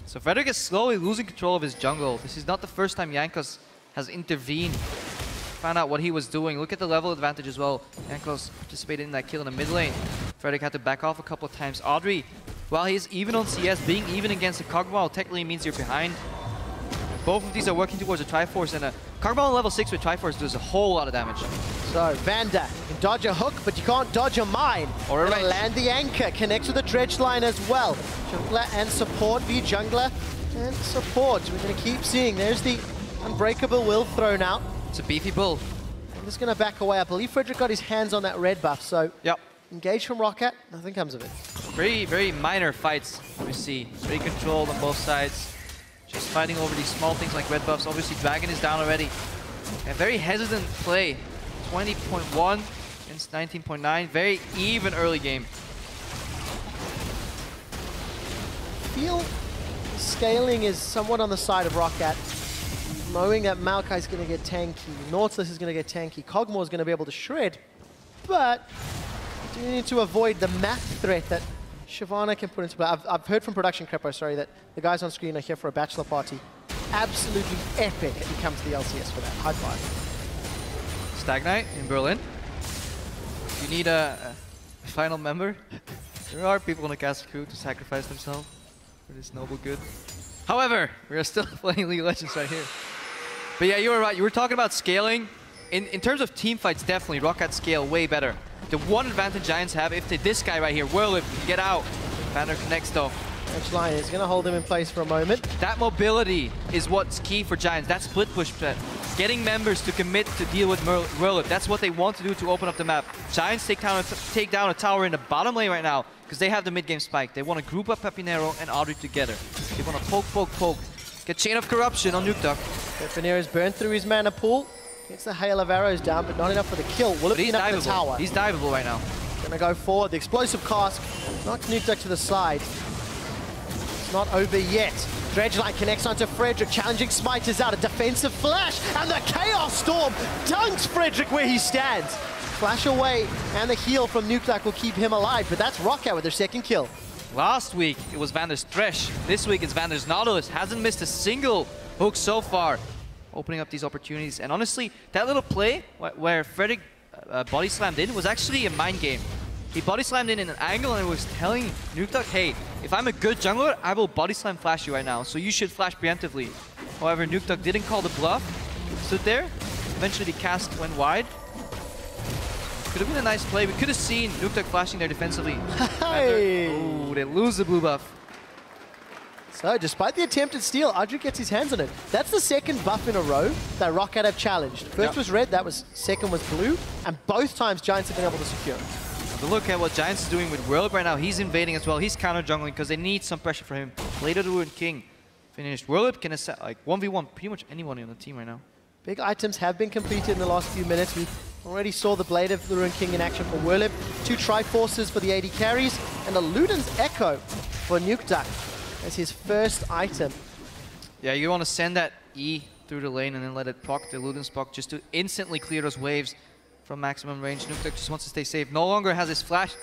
So Fredrik is slowly losing control of his jungle. This is not the first time Jankos has intervened. Found out what he was doing. Look at the level advantage as well. Jankos participated in that kill in the mid lane. Fredrik had to back off a couple of times. Audrey, while he's even on CS, being even against a Kog'Maw technically means you're behind. Both of these are working towards a Triforce, and a Kog'Maw on level 6 with Triforce does a whole lot of damage. So, Vander, you can dodge a hook, but you can't dodge a mine. Or a range. Land the anchor, connects with the dredge line as well. Jungler and support v jungler and support. We're going to keep seeing. There's the Unbreakable Will thrown out. It's a beefy bull. I'm just going to back away. I believe Fredrik got his hands on that red buff, so yep. Engage from Roccat, nothing comes of it. Very, very minor fights we see. Very controlled on both sides. Just fighting over these small things like red buffs. Obviously, Dragon is down already. A very hesitant play. 20.1 against 19.9. Very even early game. Feel scaling is somewhat on the side of Roccat. Knowing that Maokai's going to get tanky, Nautilus is going to get tanky, Kog'Maw is going to be able to shred, but you need to avoid the map threat that Shyvana can put into play. I've heard from production Crepo, sorry, that the guys on screen are here for a bachelor party. Absolutely epic if he comes to the LCS for that. High five. Stag Knight in Berlin. You need a final member. There are people in the cast crew to sacrifice themselves for this noble good. However, we are still playing League of Legends right here. But yeah, you were right. You were talking about scaling. In terms of team fights, definitely Roccat scale way better. The one advantage Giants have, if this guy right here, Werlib, can get out. Vander connects though. Edgeline is going to hold him in place for a moment. That mobility is what's key for Giants. That split push bet. Getting members to commit to deal with Merlip. That's what they want to do to open up the map. Giants take down a tower in the bottom lane right now because they have the mid-game spike. They want to group up Pepinero and Audrey together. They want to poke. Get Chain of Corruption on Nuke Duck. Pepinero's burned through his mana pool. Gets the hail of arrows down, but not enough for the kill. Will it be enough for the tower? He's diveable right now. Gonna go forward. The explosive cask knocks Nuke Duck to the side. It's not over yet. Dredgeline connects onto Frederick. Challenging Smite is out. A defensive flash. And the Chaos Storm dunks Frederick where he stands. Flash away. And the heal from Nuke Duck will keep him alive. But that's Roccat with their second kill. Last week, it was Vander's Thresh. This week, it's Vander's Nautilus. Hasn't missed a single hook so far. Opening up these opportunities. And honestly, that little play where Frederick body slammed in was actually a mind game. He body slammed in an angle and was telling Nuke Duck, hey, if I'm a good jungler, I will body slam flash you right now. So you should flash preemptively. However, Nuke Duck didn't call the bluff. Stood there. Eventually the cast went wide. Could have been a nice play. We could have seen Nuke Duck flashing there defensively. Hey. Oh, they lose the blue buff. So, despite the attempted steal, Audrey gets his hands on it. That's the second buff in a row that Roccat have challenged. First was red, second was blue, and both times Giants have been able to secure it. But look at what Giants is doing with World right now. He's invading as well. He's counter jungling because they need some pressure for him. Later, the Ruined King finished. World can like 1v1 pretty much anyone on the team right now. Big items have been completed in the last few minutes. We already saw the Blade of the Ruined King in action for Werlip, 2 Triforces for the AD carries, and a Luden's Echo for Nuke Duck as his first item. Yeah, you want to send that E through the lane and then let it proc the Luden's proc just to instantly clear those waves from maximum range. Nuke Duck just wants to stay safe. No longer has his flash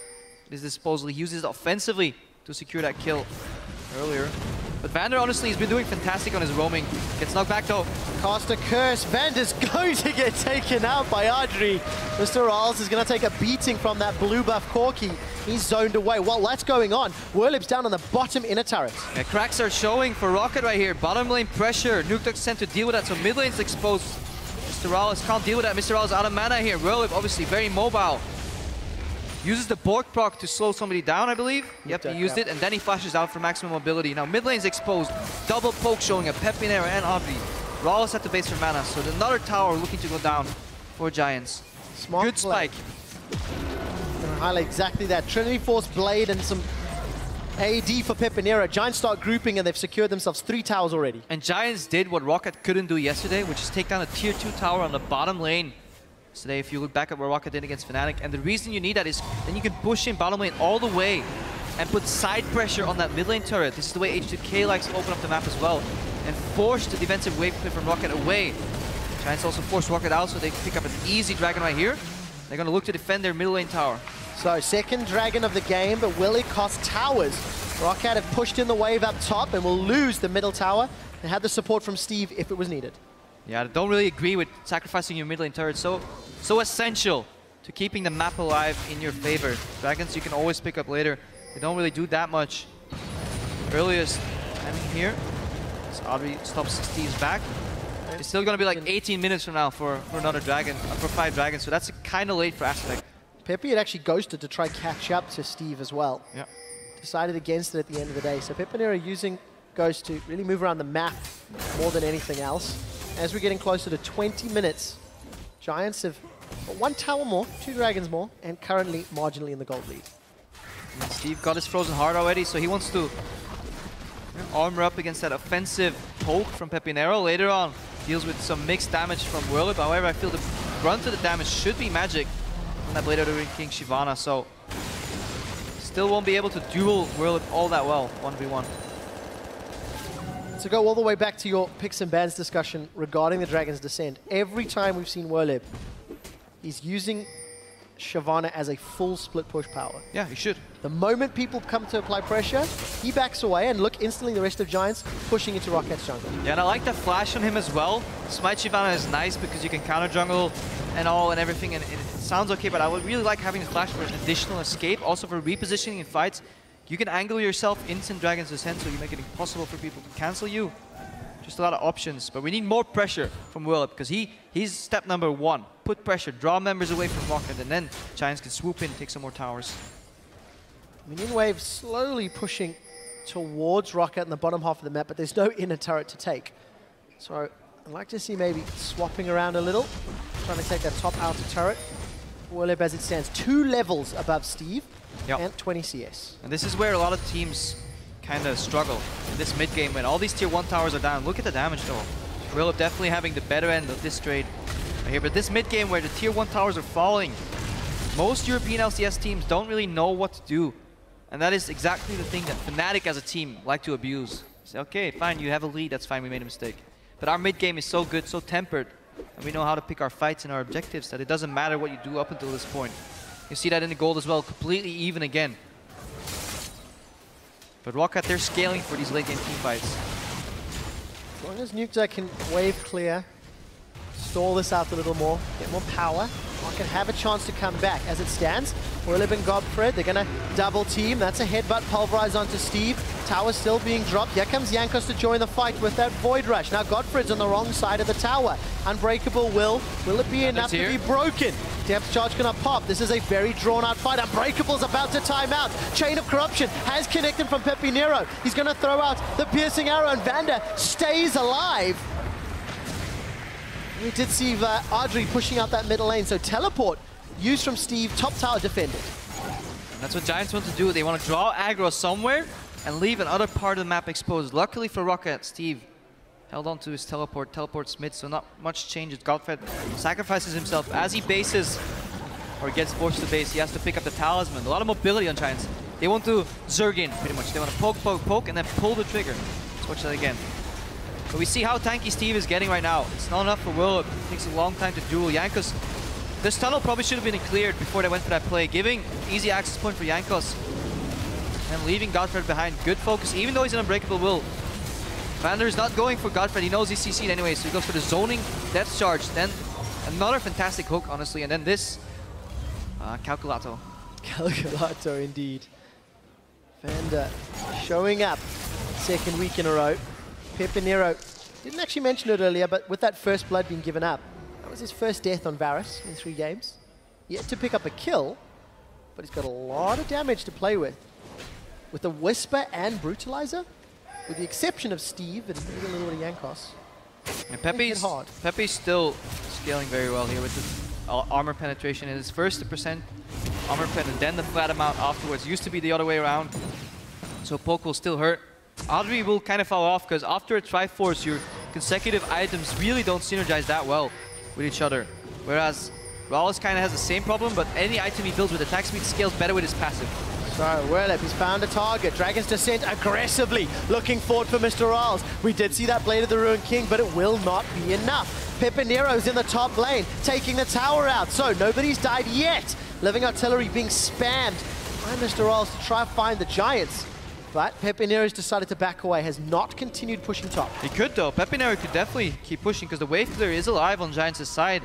at his disposal. He uses it offensively to secure that kill earlier. But Vander, honestly, he's been doing fantastic on his roaming. Gets knocked back, though. Cast a curse. Vander's going to get taken out by Audrey. Mr. Rawls is going to take a beating from that blue buff Corki. He's zoned away. While that's going on, Werlip's down on the bottom inner turret. Yeah, cracks are showing for Roccat right here. Bottom lane pressure. Nuke Duck's sent to deal with that, so mid lane's exposed. Mr. Rawls can't deal with that. Mr. Rawls out of mana here. Werlip, obviously, very mobile. Uses the Borg proc to slow somebody down, I believe. Yep, he used it, and then he flashes out for maximum mobility. Now, mid lane's exposed. Double poke showing a Pepinero and Audrey. Rawls at the base for mana, so another tower looking to go down for Giants. Smart Good spike. Gonna highlight exactly that. Trinity Force Blade and some AD for Pepinero. Giants start grouping, and they've secured themselves 3 towers already. And Giants did what Roccat couldn't do yesterday, which is take down a tier 2 tower on the bottom lane. Today, if you look back at what Roccat did against Fnatic, and the reason you need that is then you can push in bottom lane all the way and put side pressure on that mid lane turret. This is the way H2K likes to open up the map as well and force the defensive wave clip from Roccat away. Giants also force Roccat out so they pick up an easy dragon right here. They're going to look to defend their middle lane tower. So, second dragon of the game, but will it cost towers? Roccat have pushed in the wave up top and will lose the middle tower and had the support from Steve if it was needed. Yeah, I don't really agree with sacrificing your mid lane turret. So essential to keeping the map alive in your favor. Dragons you can always pick up later. They don't really do that much. Earliest timing here. So Audrey stops Steve's back. It's still going to be like 18 minutes from now for another dragon, for 5 dragons. So that's kind of late for Aspect. Pepe had actually ghosted to try catch up to Steve as well. Yeah. Decided against it at the end of the day. So Pepinero using Ghost to really move around the map more than anything else. As we're getting closer to 20 minutes, Giants have 1 tower more, 2 dragons more, and currently marginally in the gold lead. And Steve got his Frozen Heart already, so he wants to armor up against that offensive poke from Pepinero. Later on, deals with some mixed damage from Werlip. However, I feel the brunt of the damage should be Magic from that Blade of the Ruined King Shyvana, so still won't be able to duel Werlip all that well, 1v1. To go all the way back to your picks and bans discussion regarding the Dragon's Descent, every time we've seen Werlip, he's using Shyvana as a full split push power. Yeah, he should. The moment people come to apply pressure, he backs away and look instantly the rest of Giants pushing into Rockat's jungle. Yeah, and I like the flash on him as well. Smite Shyvana is nice because you can counter jungle and all and everything, and it sounds okay, but I would really like having the flash for an additional escape, also for repositioning in fights. You can angle yourself instant Dragon's Descent, so you make it impossible for people to cancel you. Just a lot of options, but we need more pressure from Werlip because he's step number 1. Put pressure, draw members away from Roccat, and then Giants can swoop in, take some more towers. Minion wave slowly pushing towards Roccat in the bottom half of the map, but there's no inner turret to take. So I'd like to see maybe swapping around a little, trying to take that top outer turret. Werlib, as it stands, 2 levels above Steve and 20 CS. And this is where a lot of teams kind of struggle in this mid game when all these tier 1 towers are down. Look at the damage though. Werlib definitely having the better end of this trade right here. But this mid game where the tier 1 towers are falling, most European LCS teams don't really know what to do. And that is exactly the thing that Fnatic as a team like to abuse. Say, okay, fine, you have a lead, that's fine, we made a mistake. But our mid game is so good, so tempered, and we know how to pick our fights and our objectives that it doesn't matter what you do up until this point. You see that in the gold as well, completely even again. But Roccat, they're scaling for these late game team fights. As long as Nukeduck can wave clear, stall this out a little more, get more power, Roccat have a chance to come back. As it stands, Werlib and Godfred, they're going to double team. That's a headbutt pulverized onto Steve. Tower still being dropped. Here comes Jankos to join the fight with that Void Rush. Now Godfred's on the wrong side of the tower. Unbreakable will it be enough to be broken? Depth charge gonna pop. This is a very drawn out fight. Unbreakable's about to time out. Chain of Corruption has connected from Pepe Nero. He's gonna throw out the piercing arrow and Vander stays alive. We did see Audrey pushing out that middle lane, so teleport used from Steve, top tower defended. And that's what Giants want to do. They want to draw aggro somewhere and leave another part of the map exposed. Luckily for Roccat, Steve held on to his teleports mid, so not much changes. Godfred sacrifices himself as he bases, or gets forced to base. He has to pick up the talisman. A lot of mobility on Giants. They want to Zerg in, pretty much. They want to poke, poke, poke, and then pull the trigger. Let's watch that again. But we see how tanky Steve is getting right now. It's not enough for Will. It takes a long time to duel. Jankos, this tunnel probably should have been cleared before they went for that play, giving easy access point for Jankos. And leaving Godfred behind. Good focus, even though he's an unbreakable will. Vander's not going for Godfred. He knows he's CC'd anyway, so he goes for the zoning death charge. Then another fantastic hook, honestly. And then this Calculato. Calculato, indeed. Vander showing up. Second week in a row. Pepe Nero didn't actually mention it earlier, but with that first blood being given up, that was his first death on Varus in 3 games. Yet to pick up a kill, but he's got a lot of damage to play with. With the Whisper and Brutalizer, with the exception of Steve and maybe a little bit of Jankos. And Pepe's still scaling very well here with the armor penetration. It is first the percent armor pen and then the flat amount afterwards. Used to be the other way around, so poke will still hurt. Audrey will kind of fall off because after a Triforce, your consecutive items really don't synergize that well with each other. Whereas Rawls kind of has the same problem, but any item he builds with attack speed scales better with his passive. So, Werlib, he's found a target. Dragon's Descent aggressively looking forward for Mr. Rawls. We did see that Blade of the Ruined King, but it will not be enough. Pepe Nero's in the top lane, taking the tower out. So, nobody's died yet. Living Artillery being spammed by Mr. Rawls to try and find the Giants. But Pepe Nero's decided to back away, has not continued pushing top. He could though. Pepe Nero could definitely keep pushing because the wave clear is alive on Giants' side.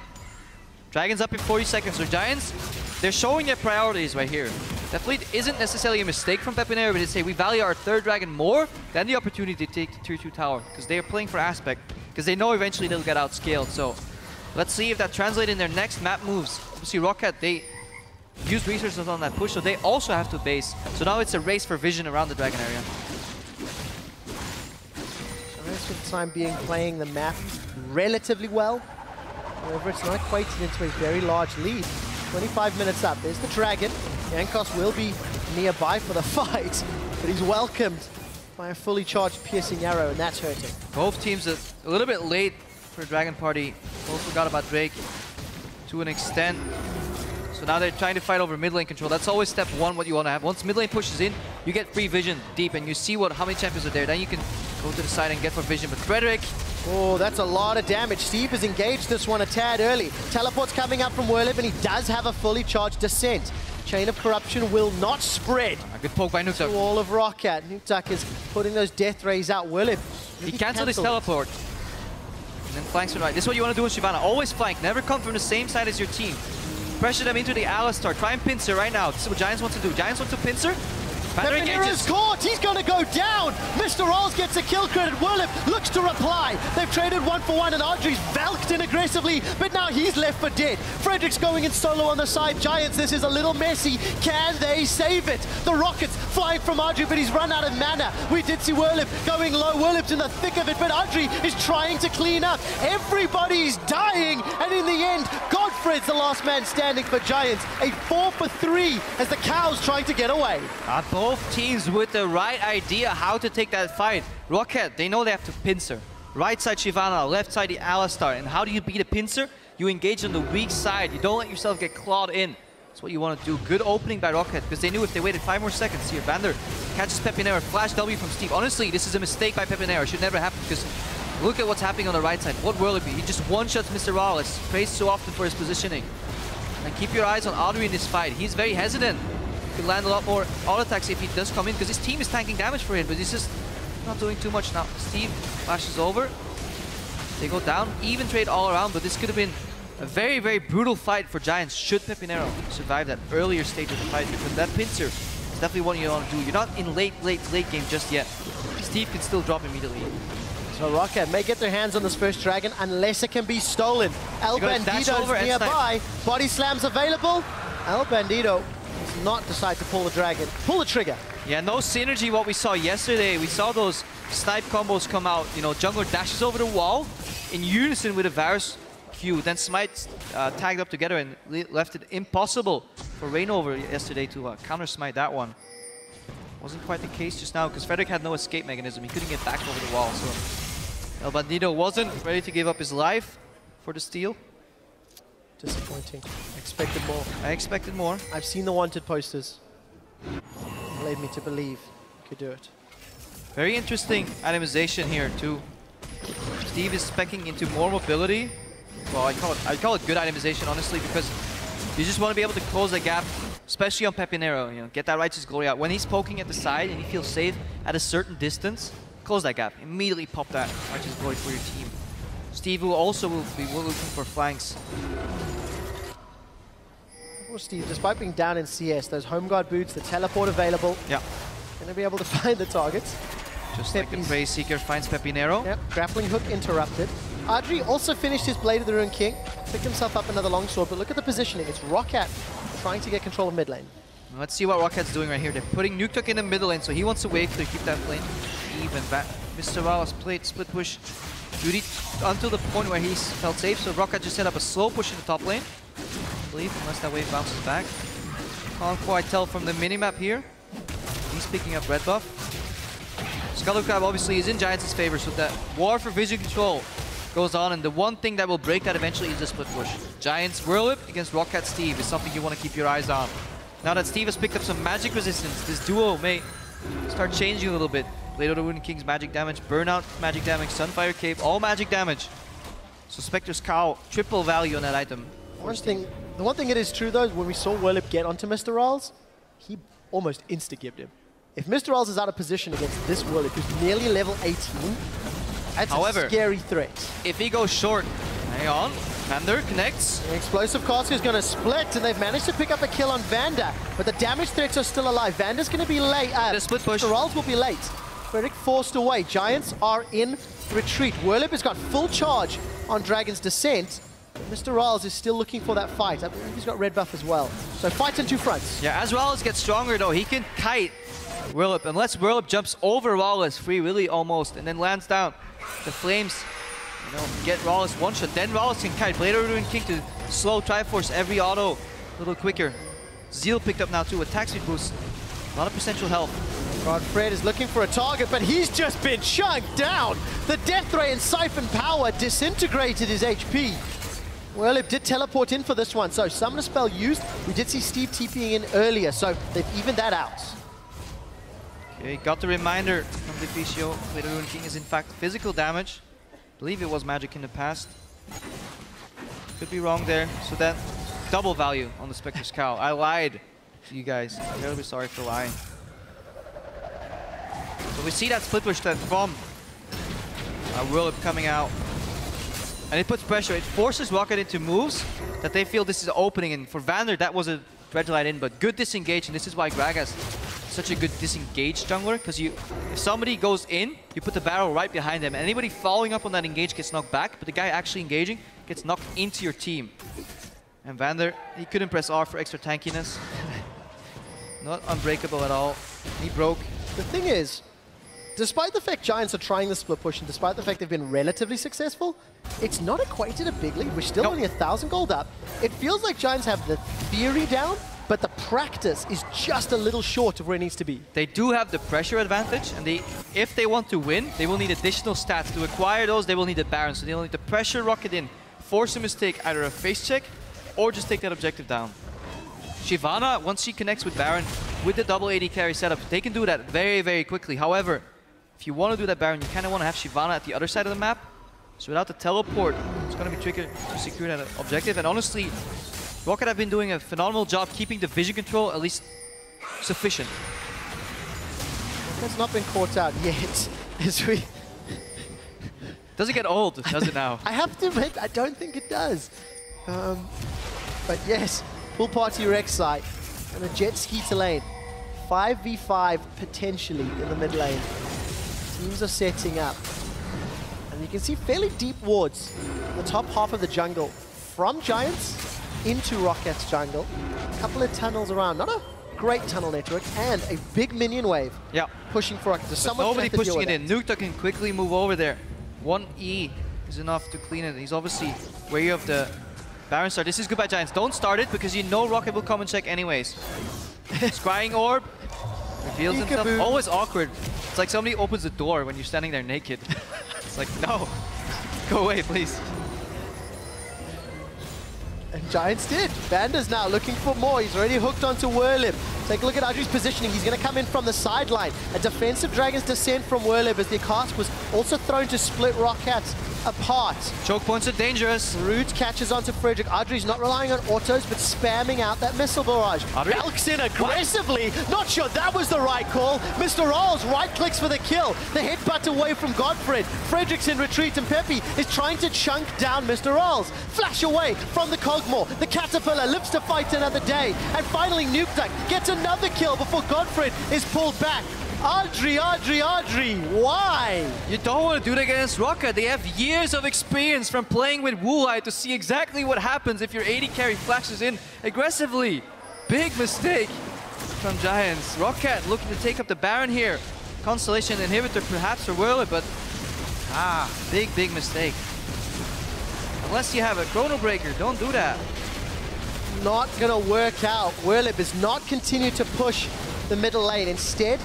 Dragon's up in 40 seconds, so Giants, they're showing their priorities right here. That fleet isn't necessarily a mistake from Pepe Nero, but they say we value our third dragon more than the opportunity to take the tier 2 tower because they are playing for aspect, because they know eventually they'll get outscaled. So let's see if that translates in their next map moves. Obviously Roccat, they used resources on that push, so they also have to base. So now it's a race for vision around the dragon area. So most of the time being playing the map relatively well. However, it's not equated into a very large lead. 25 minutes up. There's the dragon. Jankos will be nearby for the fight, but he's welcomed by a fully charged piercing arrow, and that's hurting. Both teams a little bit late for Dragon Party. Both forgot about Drake to an extent. So now they're trying to fight over mid lane control. That's always step one, what you want to have. Once mid lane pushes in, you get free vision deep, and you see how many champions are there. Then you can go to the side and get for vision. But Frederick... Oh, that's a lot of damage. Steve has engaged this one a tad early. Teleport's coming up from Werlib, and he does have a fully charged Descent. Chain of Corruption will not spread. A good poke by Nukeduck. To all of Roccat. Nukeduck is putting those death rays out. Werlib. He canceled his teleport. And then flanks from right. This is what you want to do with Shyvana. Always flank. Never come from the same side as your team. Pressure them into the Alistar. Try and pincer right now. This is what Giants want to do. Giants want to pincer. Pepe Nero's caught. He's going to go down. Mr. Rawls gets a kill credit. Werlib looks to reply. They've traded 1-for-1, and Audrey's valked in aggressively, but now he's left for dead. Frederick's going in solo on the side. Giants, this is a little messy. Can they save it? The Rockets fight from Audrey, but he's run out of mana. We did see Whirlip going low. Whirlip's in the thick of it, but Audrey is trying to clean up. Everybody's dying, and in the end, Godfred's the last man standing for Giants. A 4 for 3 as the Cows trying to get away. Both teams with the right idea how to take that fight. Roccat, they know they have to pincer. Right side Shyvana, left side the Alistar. And how do you beat a pincer? You engage on the weak side. You don't let yourself get clawed in. That's what you want to do. Good opening by Roccat, because they knew if they waited 5 more seconds here, Vander catches Pepinero, flash W from Steve. Honestly, this is a mistake by Pepinero. It should never happen, because look at what's happening on the right side. What will it be? He just one-shots Mr. Rawless, praised so often for his positioning. And keep your eyes on Audrey in this fight. He's very hesitant. Could land a lot more auto attacks if he does come in, because his team is tanking damage for him, but he's just not doing too much now. Steve flashes over. They go down, even trade all around, but this could have been a very, very brutal fight for Giants should Pepinero survive that earlier stage of the fight, because that pincer is definitely what you want to do. You're not in late game just yet. Steve can still drop immediately. So Roccat may get their hands on this first dragon unless it can be stolen. El Bandito's nearby. Body slams available. El Bandito does not decide to pull the trigger. Yeah, no synergy what we saw yesterday. We saw those snipe combos come out. You know, jungler dashes over the wall in unison with a Varus Q. Then Smite tagged up together and left it impossible for Reignover yesterday to counter smite that one. Wasn't quite the case just now, because Frederick had no escape mechanism. He couldn't get back over the wall, so El Bandito wasn't ready to give up his life for the steal. Disappointing. I expected more. I expected more. I've seen the wanted posters. Led me to believe he could do it. Very interesting itemization here too. Steve is speccing into more mobility. Well, I'd call it good itemization, honestly, because you just want to be able to close the gap, especially on Pepinero. You know, get that Righteous Glory out. When he's poking at the side and he feels safe at a certain distance, close that gap. Immediately pop that Righteous Glory for your team. Steve will also be looking for flanks. Well, Steve, despite being down in CS, those home guard boots, the teleport available, going to be able to find the targets. Just like the Praise Seeker finds Pepinero. Yep, grappling hook interrupted. Audrey also finished his Blade of the Ruined King, picked himself up another longsword, but look at the positioning. It's Roccat trying to get control of mid lane. Let's see what Rockat's doing right here. They're putting Nukeduck in the middle lane, so he wants to wait to keep that lane even. Mr. Wallace played split push duty until the point where he felt safe, so Roccat just set up a slow push in the top lane, I believe, unless that wave bounces back. Can't quite tell from the minimap here. He's picking up red buff. Scuttle Crab obviously is in Giants' favor, so that war for vision control goes on, and the one thing that will break that eventually is the split push. Giants Whirlip against Roccat Steve is something you want to keep your eyes on. Now that Steve has picked up some magic resistance, this duo may start changing a little bit. Blade of the Ruined King's magic damage, Burnout magic damage, Sunfire Cape, all magic damage. So Spectre's Cow, triple value on that item. The one thing it is true though, when we saw Whirlip get onto Mr. Rawls, he almost insta-gibbed him. If Mr. Rawls is out of position against this Whirlip, who's nearly level 18, that's a scary threat. If he goes short, hang on, Vander connects. The explosive caster is going to split, and they've managed to pick up a kill on Vander, but the damage threats are still alive. Vander's going to be late. The split push. Mr. Rawls will be late. Frederick forced away. Giants are in retreat. Whirlip has got full charge on Dragon's Descent. Mr. Rawls is still looking for that fight. I believe he's got red buff as well. So fights on two fronts. Yeah, as Rawls gets stronger though, he can kite Whirlip, unless Whirlip jumps over Rawls, free Willy almost, and then lands down. The Flames, you know, get Rawls one shot. Then Rawls can kite Blade of the Ruined King to slow Triforce every auto a little quicker. Zeal picked up now too, attack speed boost. A lot of potential health. Godfred is looking for a target, but he's just been chunked down. The Death Ray and Siphon Power disintegrated his HP. Whirlip did teleport in for this one, so Summoner Spell used. We did see Steve TPing in earlier, so they've evened that out. Okay, got the reminder from Deficio. Blade of the Ruined King is in fact physical damage. I believe it was magic in the past. Could be wrong there. So that double value on the Spectre's Cow. I lied to you guys. I'm terribly sorry for lying. So we see that split push that from Whirlip coming out. And it puts pressure. It forces Roccat into moves that they feel this is opening. And for Vander, that was a red light in, but good disengage. And this is why Gragas such a good disengaged jungler, because if somebody goes in, you put the barrel right behind them. And anybody following up on that engage gets knocked back, but the guy actually engaging gets knocked into your team. And Vander, he couldn't press R for extra tankiness. Not unbreakable at all. He broke. The thing is, despite the fact Giants are trying the split push and despite the fact they've been relatively successful, it's not equated a big lead. We're still only 1,000 gold up. It feels like Giants have the theory down, but the practice is just a little short of where it needs to be. They do have the pressure advantage, and if they want to win, they will need additional stats. To acquire those, they will need the Baron, so they'll need to pressure Roccat in, force him to take either a face check, or just take that objective down. Shyvana, once she connects with Baron, with the double AD carry setup, they can do that very, very quickly. However, if you want to do that Baron, you kind of want to have Shyvana at the other side of the map. So without the teleport, it's going to be tricky to secure that objective. And honestly, Roccat have been doing a phenomenal job keeping the vision control at least sufficient. It's not been caught out yet. As we does it get old? Does it now? I have to admit, I don't think it does. But yes, full party Rex site and a jet ski to lane. 5v5 potentially in the mid lane. Teams are setting up. And you can see fairly deep wards in the top half of the jungle from Giants into Rockat's jungle. A couple of tunnels around, not a great tunnel network, and a big minion wave. Yeah. Pushing for Roccat. So nobody pushing it in. Nukta can quickly move over there. 1E is enough to clean it. He's obviously wary of the Baron start. This is goodbye Giants. Don't start it because you know Roccat will come and check anyways. Scrying orb. Reveals himself. Always awkward. It's like somebody opens the door when you're standing there naked. It's like, no. Go away, please. And Giants did. Vander's now looking for more. He's already hooked onto Whirlib. Take a look at Adri's positioning. He's going to come in from the sideline. A defensive Dragon's Descent from Whirlib as the cast was also thrown to split Roccat apart. Choke points are dangerous. Root catches onto Frederick. Adri's not relying on autos, but spamming out that missile barrage. Belks in aggressively. What? Not sure that was the right call. Mr. Rolls right-clicks for the kill. The headbutt away from Godfred. Frederick's in retreat, and Peppy is trying to chunk down Mr. Rolls. Flash away from the Cogmore. The Caterpillar lives to fight another day. And finally, Nukeduck gets another kill before Godfred is pulled back. Adri, why? You don't want to do that against Roccat. They have years of experience from playing with Wuhai to see exactly what happens if your AD carry flashes in aggressively. Big mistake from Giants. Roccat looking to take up the Baron here. Constellation inhibitor perhaps for Whirlib, but big mistake. Unless you have a Chrono Breaker, don't do that. Not gonna work out. Whirlib is not continue to push the middle lane. Instead,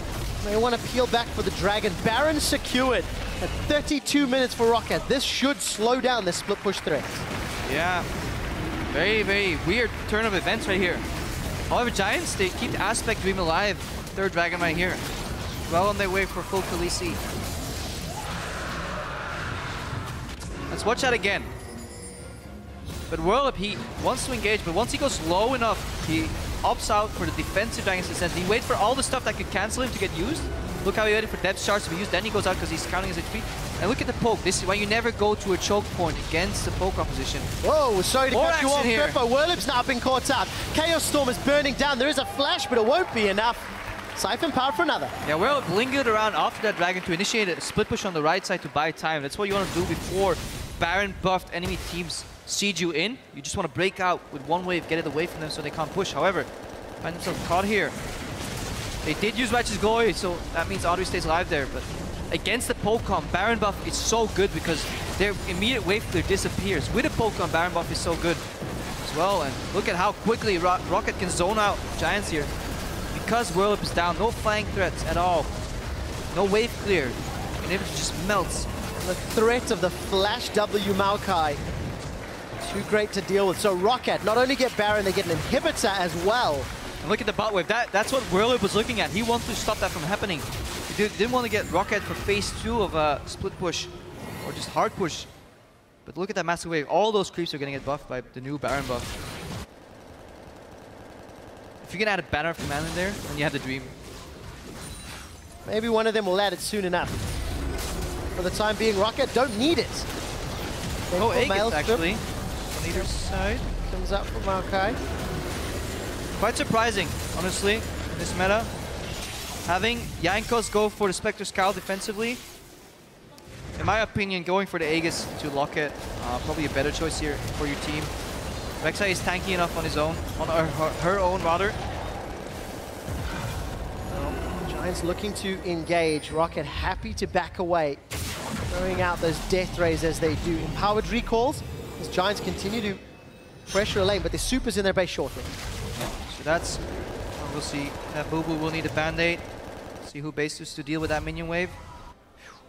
they want to peel back for the Dragon. Baron secured at 32 minutes for Roccat. This should slow down this split push threat. Yeah, very weird turn of events right here. However, Giants, they keep the Aspect Dream alive. Third Dragon right here. Well on their way for full Khaleesi. Let's watch that again. But Whirlib, he wants to engage, but once he goes low enough, he opts out for the defensive Dragon's Descent. He waits for all the stuff that could cancel him to get used. Look how he waited for depth shards to be used, then he goes out because he's counting his HP. And look at the poke. This is why you never go to a choke point against the poke opposition. Whoa, sorry to cut you off, Pepper. Whirlib's now been caught out. Chaos Storm is burning down. There is a flash, but it won't be enough. Siphon power for another. Yeah, Whirlib lingered around after that Dragon to initiate a split push on the right side to buy time. That's what you want to do before Baron buffed enemy teams siege you in. You just want to break out with one wave, get it away from them so they can't push. However, find themselves caught here. They did use Righteous Glory, so that means Audrey stays alive there. But against the Pokemon, Baron buff is so good because their immediate wave clear disappears. With a Pokemon, Baron buff is so good as well. And look at how quickly Roccat can zone out Giants here. Because Whirlib is down, no flank threats at all. No wave clear. Inhibitor just melts. The threat of the Flash W Maokai. Too great to deal with. So Roccat not only get Baron, they get an inhibitor as well. And look at the bot wave. That's what Whirlib was looking at. He wants to stop that from happening. He didn't want to get Roccat for phase 2 of a split push or just hard push. But look at that massive wave. All those creeps are going to get buffed by the new Baron buff. If you can add a Banner of Command in there, then you have the Dream. Maybe one of them will add it soon enough. For the time being, Roccat don't need it. Oh, Aegis actually. On either side. Comes up from Maokai. Quite surprising, honestly, in this meta. Having Jankos go for the Spectre Scout defensively. In my opinion, going for the Aegis to lock it, probably a better choice here for your team. Rek'Sai is tanky enough on his own, on her own rather. Giants looking to engage. Roccat happy to back away. Throwing out those death rays as they do. Empowered recalls as Giants continue to pressure a lane, but the Super's in their base shortly. So that's, we'll see. Boo Boo will need a band-aid. See who bases to deal with that minion wave.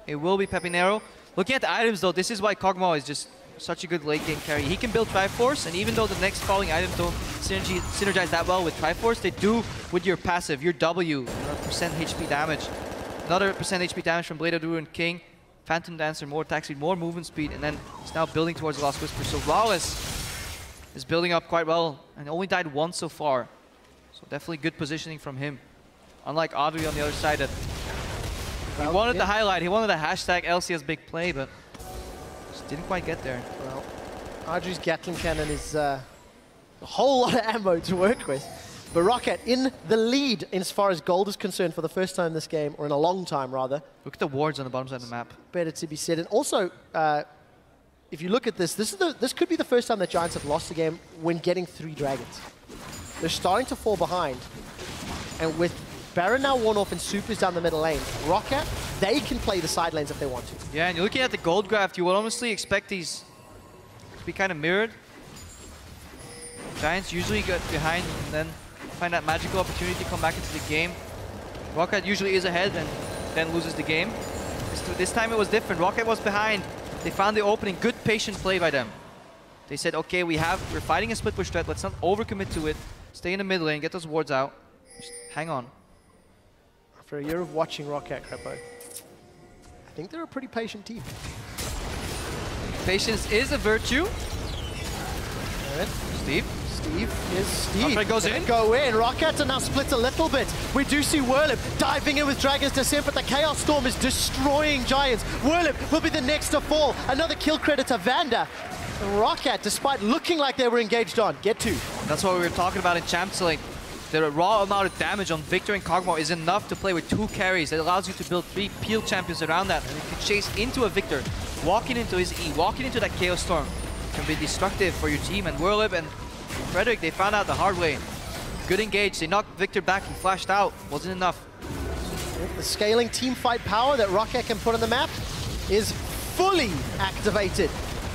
It will be Pepinero. Looking at the items though, this is why Kog'Maw is just such a good late game carry. He can build Triforce, and even though the next following items don't synergize that well with Triforce, they do with your passive, your W, percent HP damage. Another percent HP damage from Blade of Druid and King. Phantom Dancer, more attack speed, more movement speed, and then he's now building towards the Last Whisper. So Rawless is building up quite well, and only died once so far. So definitely good positioning from him. Unlike Audrey on the other side, that he wanted the highlight, he wanted the hashtag LCS big play, but just didn't quite get there. Well, Audrey's Gatling Cannon is a whole lot of ammo to work with. But Roccat in the lead as far as gold is concerned for the first time this game, or in a long time rather. Look at the wards on the bottom side of the map. Better to be said. And also, if you look at this, this could be the first time that Giants have lost a game when getting 3 dragons. They're starting to fall behind. And with Baron now worn off and Supers down the middle lane, Roccat, they can play the side lanes if they want to. Yeah, and you're looking at the gold graph, you would honestly expect these to be kind of mirrored. Giants usually get behind and then find that magical opportunity to come back into the game. Roccat usually is ahead and then loses the game. This time it was different. Roccat was behind. They found the opening. Good patient play by them. They said, okay, we're fighting a split push threat. Let's not overcommit to it. Stay in the mid lane, get those wards out. Just hang on. After a year of watching Roccat, Crepo, I think they're a pretty patient team. Patience is a virtue. Steve. Steve is Steve. After it goes in. Go in. Roccat are now split a little bit. We do see Whirlip diving in with Dragon's Descent, but the Chaos Storm is destroying Giants. Whirlip will be the next to fall. Another kill credit to Vanda. Roccat, despite looking like they were engaged on, get 2. That's what we were talking about in Champs League. The raw amount of damage on Victor and Kog'Maw is enough to play with 2 carries. It allows you to build 3 peel champions around that, and you can chase into a Victor, walking into his E, walking into that Chaos Storm. Can be destructive for your team, and Whirlip and Frederick, they found out the hard way. Good engage, they knocked Victor back and flashed out. Wasn't enough. The scaling team fight power that Roccat can put on the map is fully activated.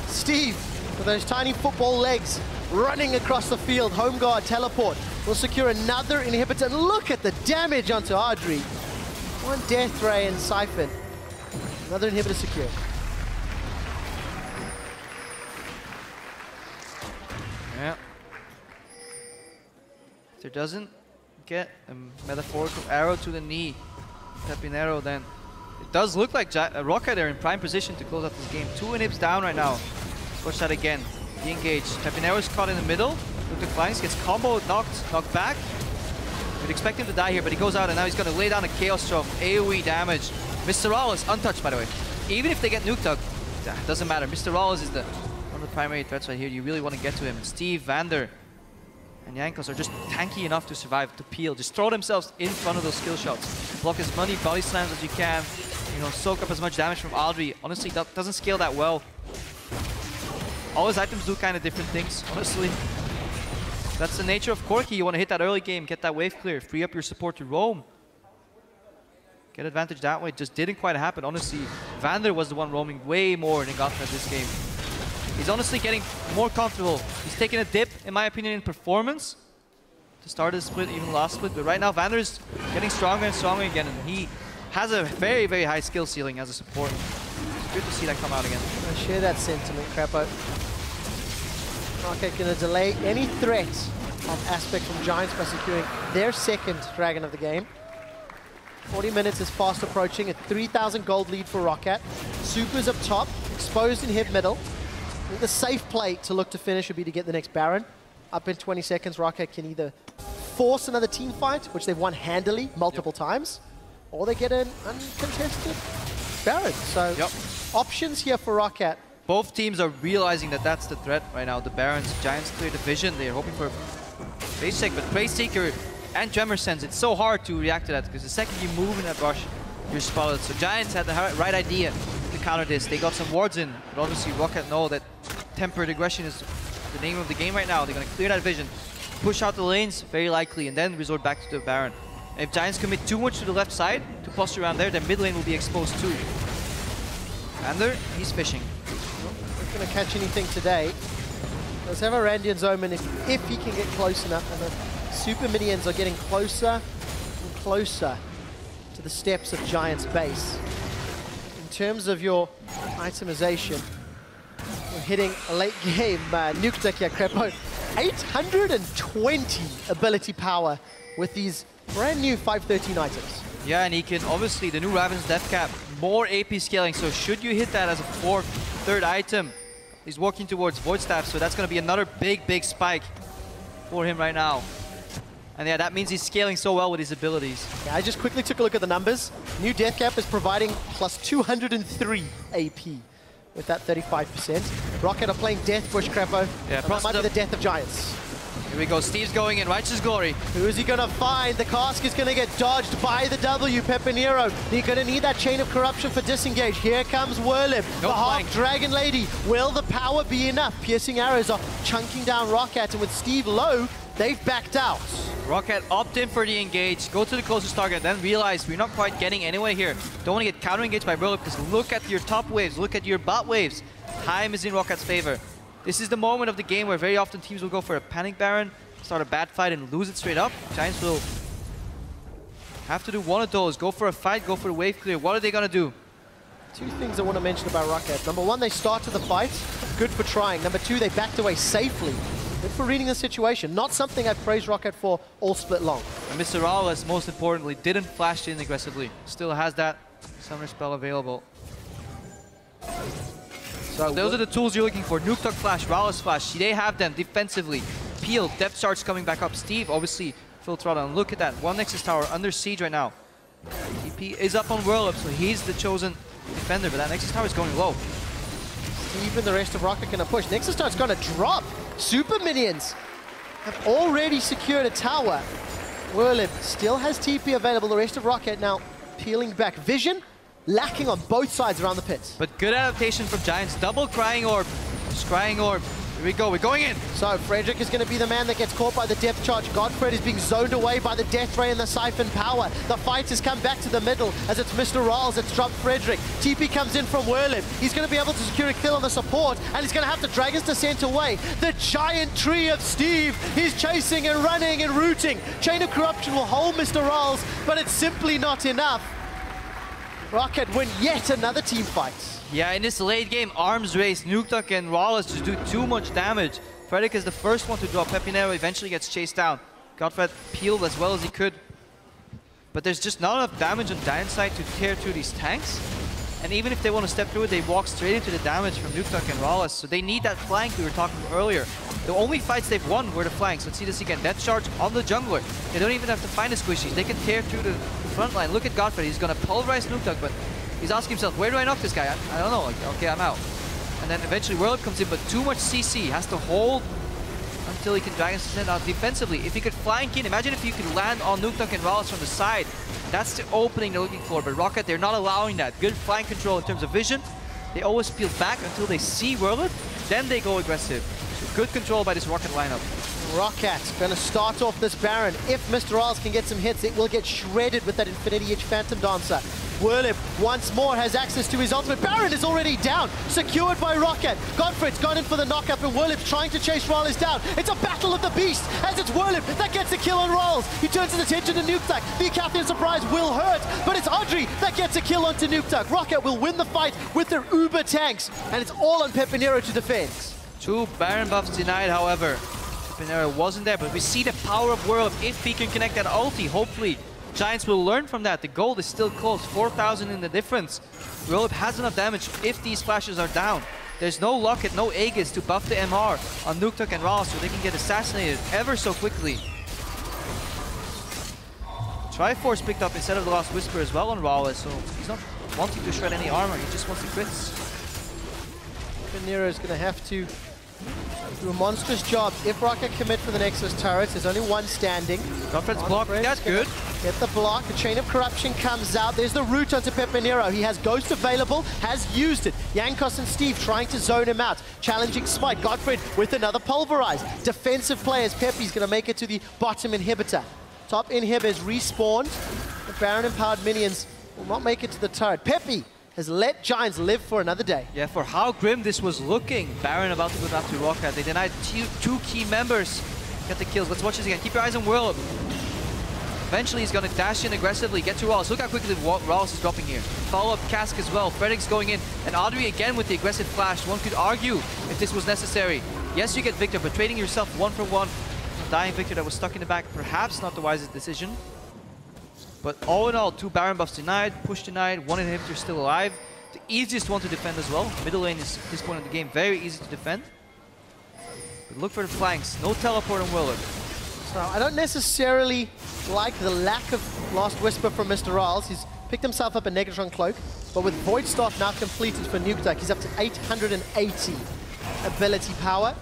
Steve, with those tiny football legs, running across the field. Home guard, teleport, will secure another inhibitor. And look at the damage onto Audrey. 1 death ray and Siphon. Another inhibitor secured. Yeah. If there doesn't get a metaphorical arrow to the knee, Pepinero, then it does look like Roccat are in prime position to close out this game. 2 inhibs down right now. Push that again. De-engage. Pepinero is caught in the middle. Look at flanks, gets combo knocked back. We'd expect him to die here, but he goes out and now he's going to lay down a Chaos Storm. AoE damage. Mr. Rawless untouched, by the way. Even if they get nuked up, doesn't matter. Mr. Rawless is one of the primary threats right here. You really want to get to him. Steve, Vander, and Jankos are just tanky enough to survive, to peel. Just throw themselves in front of those skill shots. Block as many body slams as you can. You know, soak up as much damage from Audrey. Honestly, that doesn't scale that well. All his items do kind of different things, honestly. That's the nature of Corki. You want to hit that early game, get that wave clear, free up your support to roam. Get advantage that way. It just didn't quite happen, honestly. Vander was the one roaming way more than Gotham at this game. He's honestly getting more comfortable. He's taking a dip, in my opinion, in performance to start his split, even last split. But right now, Vander's getting stronger and stronger again, and he has a very, very high skill ceiling as a support. It's good to see that come out again. I share that sentiment, Crapo. Roccat going to delay any threat of Aspect from Giants by securing their 2nd Dragon of the game. 40 minutes is fast approaching, a 3,000 gold lead for Roccat. Supers up top, exposed in hip middle. I think the safe play to look to finish would be to get the next Baron. Up in 20 seconds, Roccat can either force another team fight, which they've won handily multiple times, or they get an uncontested Baron. So options here for Roccat. Both teams are realizing that that's the threat right now. The Barons, Giants clear the vision. They're hoping for base check, but Praise Seeker and Tremor Sense, it's so hard to react to that because the second you move in that rush, you're spotted. So Giants had the right idea to counter this. They got some wards in, but obviously Roccat know that tempered aggression is the name of the game right now. They're going to clear that vision, push out the lanes, very likely, and then resort back to the Baron. If Giants commit too much to the left side, to posture around there, then mid lane will be exposed too. Vander, he's fishing. Not going to catch anything today. Let's have a Randian's Omen if he can get close enough. And the super minions are getting closer and closer to the steps of Giants' base. In terms of your itemization, we're hitting a late game. Nuktak here, Crepo. 820 ability power with these brand new 513 items. Yeah, and he can obviously, the new Raven's Death Cap, more AP scaling. So should you hit that as a third item, he's walking towards Void Staff, so that's going to be another big spike for him right now. And yeah, that means he's scaling so well with his abilities. Yeah, I just quickly took a look at the numbers. New Death Cap is providing plus 203 AP with that 35%. Roccat are playing Death Push, Crepo. Yeah, that might be the death of Giants. Here we go, Steve's going in, Righteous Glory. Who is he going to find? The cask is going to get dodged by the W, Pepinero. He's going to need that Chain of Corruption for disengage. Here comes Whirlib, the Half Dragon Lady. Will the power be enough? Piercing arrows are chunking down Roccat, and with Steve low, they've backed out. Roccat opt in for the engage, go to the closest target, then realize we're not quite getting anywhere here. Don't want to get counter-engaged by Whirlib, because look at your top waves, look at your bot waves. Time is in Rockat's favor. This is the moment of the game where very often teams will go for a Panic Baron, start a bad fight and lose it straight up. Giants will have to do one of those. Go for a fight, go for a wave clear. What are they going to do? Two things I want to mention about Roccat. Number one, they started the fight. Good for trying. Number two, they backed away safely. Good for reading the situation. Not something I've praised Roccat for all split long. And Mr. Rallis, most importantly, didn't flash in aggressively. Still has that summoner spell available. So those are the tools you're looking for. Nuketook flash, Rallis flash. They have them defensively. Peel, depth charge coming back up. Steve, obviously, full throttle. And look at that. One Nexus Tower under siege right now. TP is up on Whirlip, so he's the chosen defender, but that Nexus Tower is going low. Steve and the rest of Roccat going to push. Nexus Tower's going to drop. Super minions have already secured a tower. Whirlip still has TP available. The rest of Roccat now peeling back. Vision lacking on both sides around the pit. But good adaptation from Giants. Double Crying Orb. Scrying Orb. Here we go. We're going in. So Frederick is going to be the man that gets caught by the depth charge. Godfred is being zoned away by the Death Ray and the Siphon Power. The fight has come back to the middle as it's Mr. Rawls that's dropped Frederick. TP comes in from Whirlib. He's going to be able to secure a kill on the support, and he's going to have to drag his descent away. The giant tree of Steve. He's chasing and running and rooting. Chain of Corruption will hold Mr. Rawls, but it's simply not enough. Roccat win yet another team fight. Yeah, in this late game, arms race, Nuketook and Rawlis just do too much damage. Frederick is the first one to drop. Pepinero eventually gets chased down. Godfred peeled as well as he could. But there's just not enough damage on Giant's side to tear through these tanks. And even if they want to step through it, they walk straight into the damage from Nuketook and Rawlis. So they need that flank we were talking about earlier. The only fights they've won were the flanks. Let's see this again. Death Charge on the jungler. They don't even have to find the squishies. They can tear through the front line. Look at Godfred. He's going to pulverize Nuketook, but he's asking himself, where do I knock this guy? I don't know. Like, okay, I'm out. And then eventually Whirlip comes in, but too much CC. Has to hold until he can drag his descent out defensively. If he could flank in, imagine if you could land on Nuketook and Rawlis from the side. That's the opening they're looking for, but Roccat, they're not allowing that. Good flank control in terms of vision. They always peel back until they see Whirlip, then they go aggressive. So good control by this Roccat lineup. Roccat going to start off this Baron. If Mr. Rawls can get some hits, it will get shredded with that Infinity Edge Phantom Dancer. Whirlip once more has access to his ultimate. Baron is already down, secured by Roccat. Godfred's gone in for the knockup, and Whirlip's trying to chase Rawls down. It's a battle of the beast, as it's Whirlip that gets a kill on Rawls. He turns his attention to Nuketook. The Cathian Surprise will hurt, but it's Audrey that gets a kill onto Nuketook. Roccat will win the fight with their uber tanks, and it's all on Pepinero to defend. 2 Baron buffs denied, however. Pepinero wasn't there, but we see the power of Whirlip. If he can connect that ulti, hopefully Giants will learn from that. The gold is still close, 4,000 in the difference. Whirlip has enough damage if these flashes are down. There's no Locket, no Aegis to buff the MR on Nuketook and Rawls so they can get assassinated ever so quickly. Triforce picked up instead of the Last Whisper as well on Rawls, so he's not wanting to shred any armor, he just wants the crits. Pepinero is going to have to do a monstrous job. If Roccat commit for the Nexus turrets, there's only one standing. Godfred's block, that's good. Get the block, the Chain of Corruption comes out. There's the root onto Pepinero. He has Ghost available, has used it. Jankos and Steve trying to zone him out. Challenging Smite. Godfred with another Pulverize. Defensive players. Pepe's going to make it to the bottom inhibitor. Top inhib is respawned. The Baron-empowered minions will not make it to the turret. Peppy has let Giants live for another day. Yeah, for how grim this was looking. Baron about to go down to Roccat. They denied two key members. Get the kills. Let's watch this again. Keep your eyes on Whirlip. Eventually, he's going to dash in aggressively, get to Rawls. Look how quickly Rawls is dropping here. Follow-up Cask as well. Fredric's going in. And Audrey again with the aggressive flash. One could argue if this was necessary. Yes, you get Victor, but trading yourself 1-for-1. Dying Victor that was stuck in the back, perhaps not the wisest decision. But all in all, 2 Baron buffs denied, push denied, 1 inhibitor still alive. The easiest one to defend as well. Middle lane is, at this point in the game, very easy to defend. But look for the flanks. No teleport on Willard. So I don't necessarily like the lack of Last Whisper from Mr. Riles. He's picked himself up a Negatron Cloak, but with Void Staff now completed for Nukeduck, he's up to 880 ability power.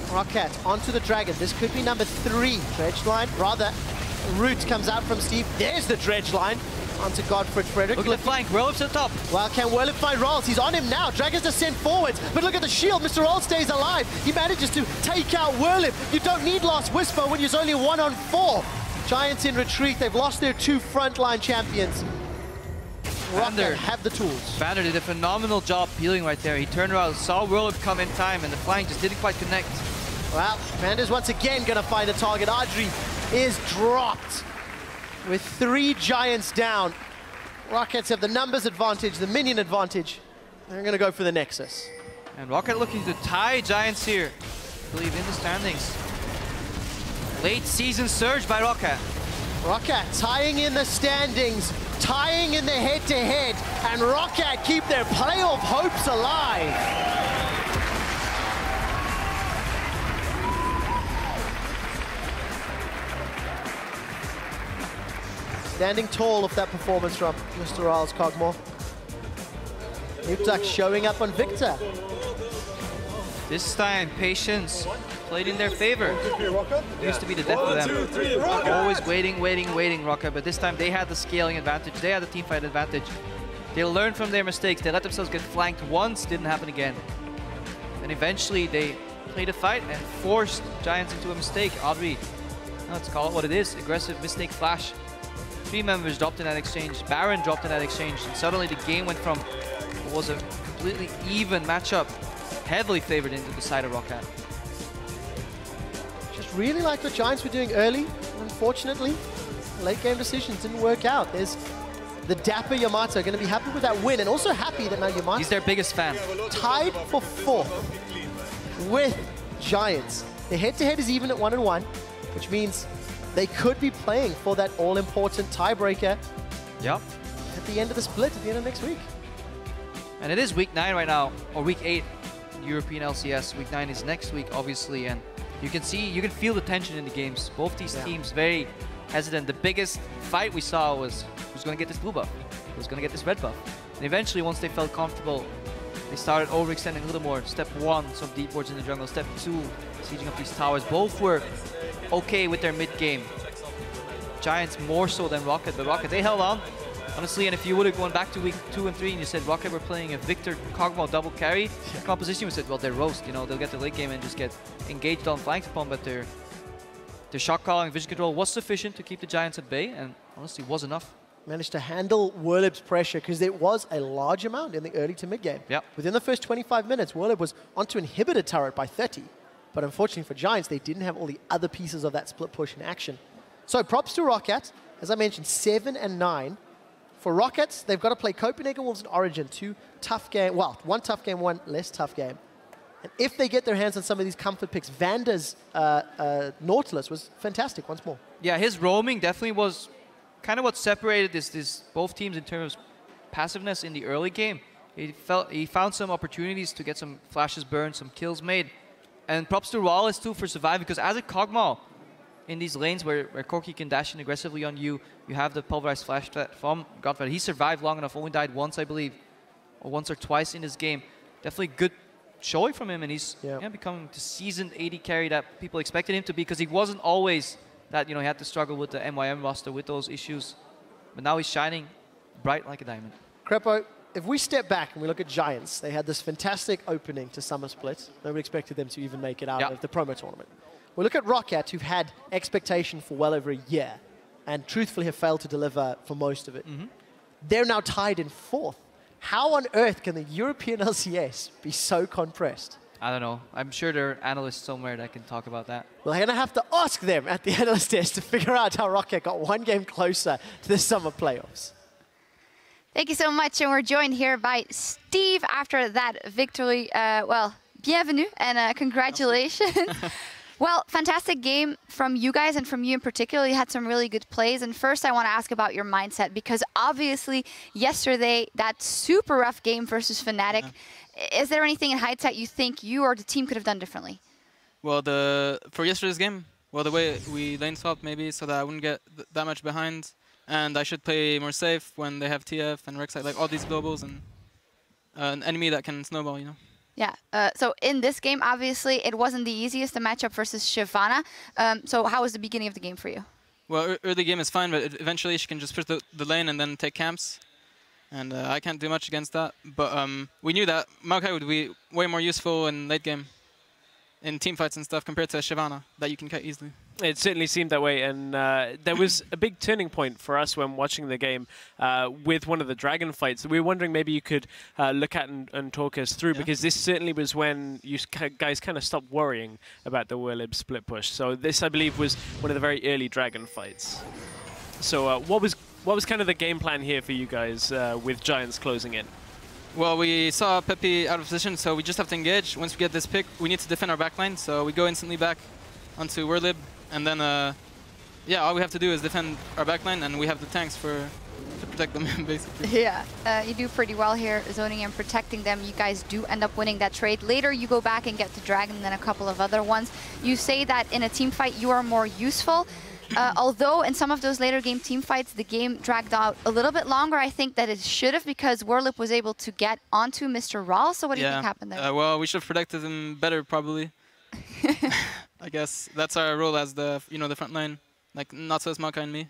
Roccat onto the Dragon. This could be number 3 dredge line. Rather, Root comes out from Steve. There's the dredge line. Onto Godfred Frederick. Look at the flank. Whirlip's at the top. Well, can Whirlip find Rolls? He's on him now. Dragons descend forwards. But look at the shield. Mr. Rolls stays alive. He manages to take out Whirlip. You don't need Last Whisper when you're only 1-on-4. Giants in retreat. They've lost their 2 frontline champions. Roccat have the tools. Vander did a phenomenal job peeling right there. He turned around, saw Whirlip come in time, and the flank just didn't quite connect. Well, Vander's once again going to find a target. Audrey is dropped with 3 Giants down. Rockets have the numbers advantage, the minion advantage. They're going to go for the Nexus. And Roccat looking to tie Giants here, I believe, in the standings. Late season surge by Roccat. Roccat tying in the standings, tying in the head-to-head, and Roccat keep their playoff hopes alive. Standing tall with that performance from Mr. Riles Cogmore. Nukeduck showing up on Victor. This time, patience played in their favor. It used to be the death of them. Always waiting, Roccat, but this time they had the scaling advantage. They had the teamfight advantage. They learned from their mistakes. They let themselves get flanked once, didn't happen again. And eventually they played a fight and forced Giants into a mistake. Audrey, let's call it what it is, aggressive mistake flash. 3 members dropped in that exchange. Baron dropped in that exchange. And suddenly the game went from what was a completely even matchup, heavily favored into the side of Roccat. Just really like what Giants were doing early. Unfortunately, late game decisions didn't work out. There's the dapper Yamato going to be happy with that win, and also happy that now Yamato... He's their biggest fan. Tied for 4th with Giants. The head-to-head is even at 1-1, which means they could be playing for that all-important tiebreaker. Yep. At the end of the split, at the end of next week. And it is week 9 right now, or week 8 in European LCS. Week 9 is next week, obviously, and you can feel the tension in the games. Both these teams very hesitant. The biggest fight we saw was who's going to get this blue buff, who's going to get this red buff. And eventually, once they felt comfortable, they started overextending a little more. Step 1, some deep wards in the jungle. Step 2, sieging up these towers. Both were okay with their mid-game. Giants more so than Roccat, but Roccat, they held on. Honestly, and if you would have gone back to week 2 and 3 and you said Roccat were playing a Victor Cogmo double carry composition, we said, well, they're roast, you know, they'll get the late game and just get engaged on flanked upon, but their shot calling, vision control was sufficient to keep the Giants at bay, and honestly was enough. Managed to handle Whirlip's pressure because there was a large amount in the early to mid game. Yep. Within the first 25 minutes, Whirlip was onto inhibitor turret by 30. But unfortunately for Giants, they didn't have all the other pieces of that split push in action. So props to Roccat. As I mentioned, 7 and 9. For Rockets, they've got to play Copenhagen Wolves and Origin. 2 tough game, well, 1 tough game, 1 less tough game. And if they get their hands on some of these comfort picks, Vander's Nautilus was fantastic once more. Yeah, his roaming definitely was kind of what separated both teams in terms of passiveness in the early game. He found some opportunities to get some flashes burned, some kills made. And props to Wallace too for surviving, because as a Kog'Maw, in these lanes where Corki can dash in aggressively on you, you have the pulverized flash threat from Godfred. He survived long enough, only died once, I believe, or once or twice in this game. Definitely good showing from him, and he's becoming the seasoned AD carry that people expected him to be, because he wasn't always that, you know, he had to struggle with the MYM roster with those issues. But now he's shining bright like a diamond. Crepo, if we step back and we look at Giants, they had this fantastic opening to Summer Split. Nobody expected them to even make it out of the promo tournament. We look at Roccat, who've had expectation for well over a year, and truthfully have failed to deliver for most of it. They're now tied in 4th. How on earth can the European LCS be so compressed? I don't know. I'm sure there are analysts somewhere that can talk about that. Well, I'm going to have to ask them at the analyst desk to figure out how Roccat got 1 game closer to the summer playoffs. Thank you so much. And we're joined here by Steve after that victory. Well, bienvenue and congratulations. Well, fantastic game from you guys and from you in particular. You had some really good plays. And first, I want to ask about your mindset because obviously yesterday, that super rough game versus Fnatic, is there anything in hindsight you think you or the team could have done differently? Well, for yesterday's game, well, the way we lane swapped maybe so that I wouldn't get that much behind. And I should play more safe when they have TF and Rexite, like all these globals and an enemy that can snowball, you know? Yeah, so in this game, obviously, it wasn't the easiest, the matchup versus Shyvana. So how was the beginning of the game for you? Well, early game is fine, but eventually she can just push the lane and then take camps. And I can't do much against that. But we knew that Maokai would be way more useful in late game, in team fights and stuff, compared to Shyvana, that you can cut easily. It certainly seemed that way, and there was a big turning point for us when watching the game with one of the Dragon fights. We were wondering maybe you could look at and talk us through, because this certainly was when you guys kind of stopped worrying about the Werlib split push. So this, I believe, was one of the very early Dragon fights. So what was kind of the game plan here for you guys with Giants closing in? Well, we saw Pepe out of position, so we just have to engage. Once we get this pick, we need to defend our backline, so we go instantly back onto Werlib. And then, yeah, all we have to do is defend our backline, and we have the tanks to protect them, basically. Yeah, you do pretty well here, zoning and protecting them. You guys do end up winning that trade. Later, you go back and get the Dragon and then a couple of other ones. You say that in a team fight, you are more useful. Although in some of those later game team fights, the game dragged out a little bit longer, I think that it should have, because Werlib was able to get onto Mr. Rawl. So what do you think happened there? Well, we should have protected him better, probably. I guess that's our role as the front line, like not so Maokai and me.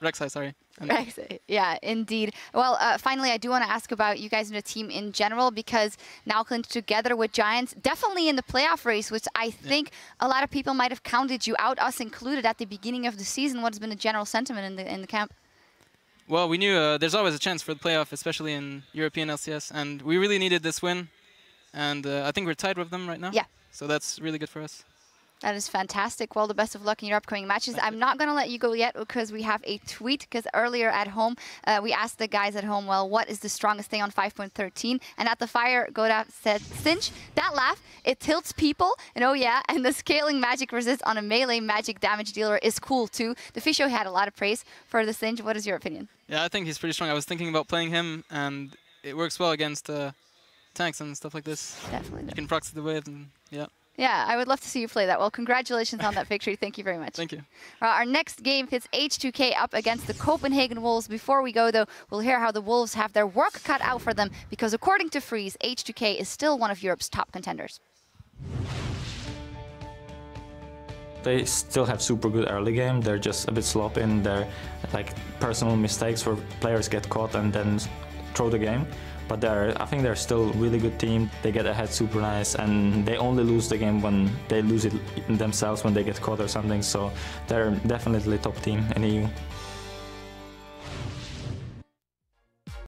Rexite, sorry. Rexite, yeah, indeed. Well, finally, I do want to ask about you guys in the team in general, because now clinched together with Giants, definitely in the playoff race, which I think a lot of people might have counted you out, us included, at the beginning of the season. What has been the general sentiment in the camp? Well, we knew there's always a chance for the playoff, especially in European LCS, and we really needed this win. And I think we're tied with them right now. Yeah. So that's really good for us. That is fantastic. Well, the best of luck in your upcoming matches. I'm not going to let you go yet because we have a tweet, because earlier at home, we asked the guys at home, well, what is the strongest thing on 5.13? And at the fire, Godaf said, Cinch, that laugh, it tilts people. And oh yeah, and the scaling magic resist on a melee magic damage dealer is cool too. The Fisho had a lot of praise for the Cinch. What is your opinion? Yeah, I think he's pretty strong. I was thinking about playing him, and it works well against tanks and stuff like this. Definitely. You can proxy the wave, and yeah. Yeah, I would love to see you play that. Well, congratulations on that victory. Thank you very much. Thank you. Our next game pits H2K up against the Copenhagen Wolves. Before we go, though, we'll hear how the Wolves have their work cut out for them, because according to Freeze, H2K is still one of Europe's top contenders. They still have super good early game. They're just a bit sloppy in their personal mistakes where players get caught and then throw the game. But I think they're still a really good team. They get ahead super nice, and they only lose the game when they lose it themselves, when they get caught or something. So they're definitely top team in EU.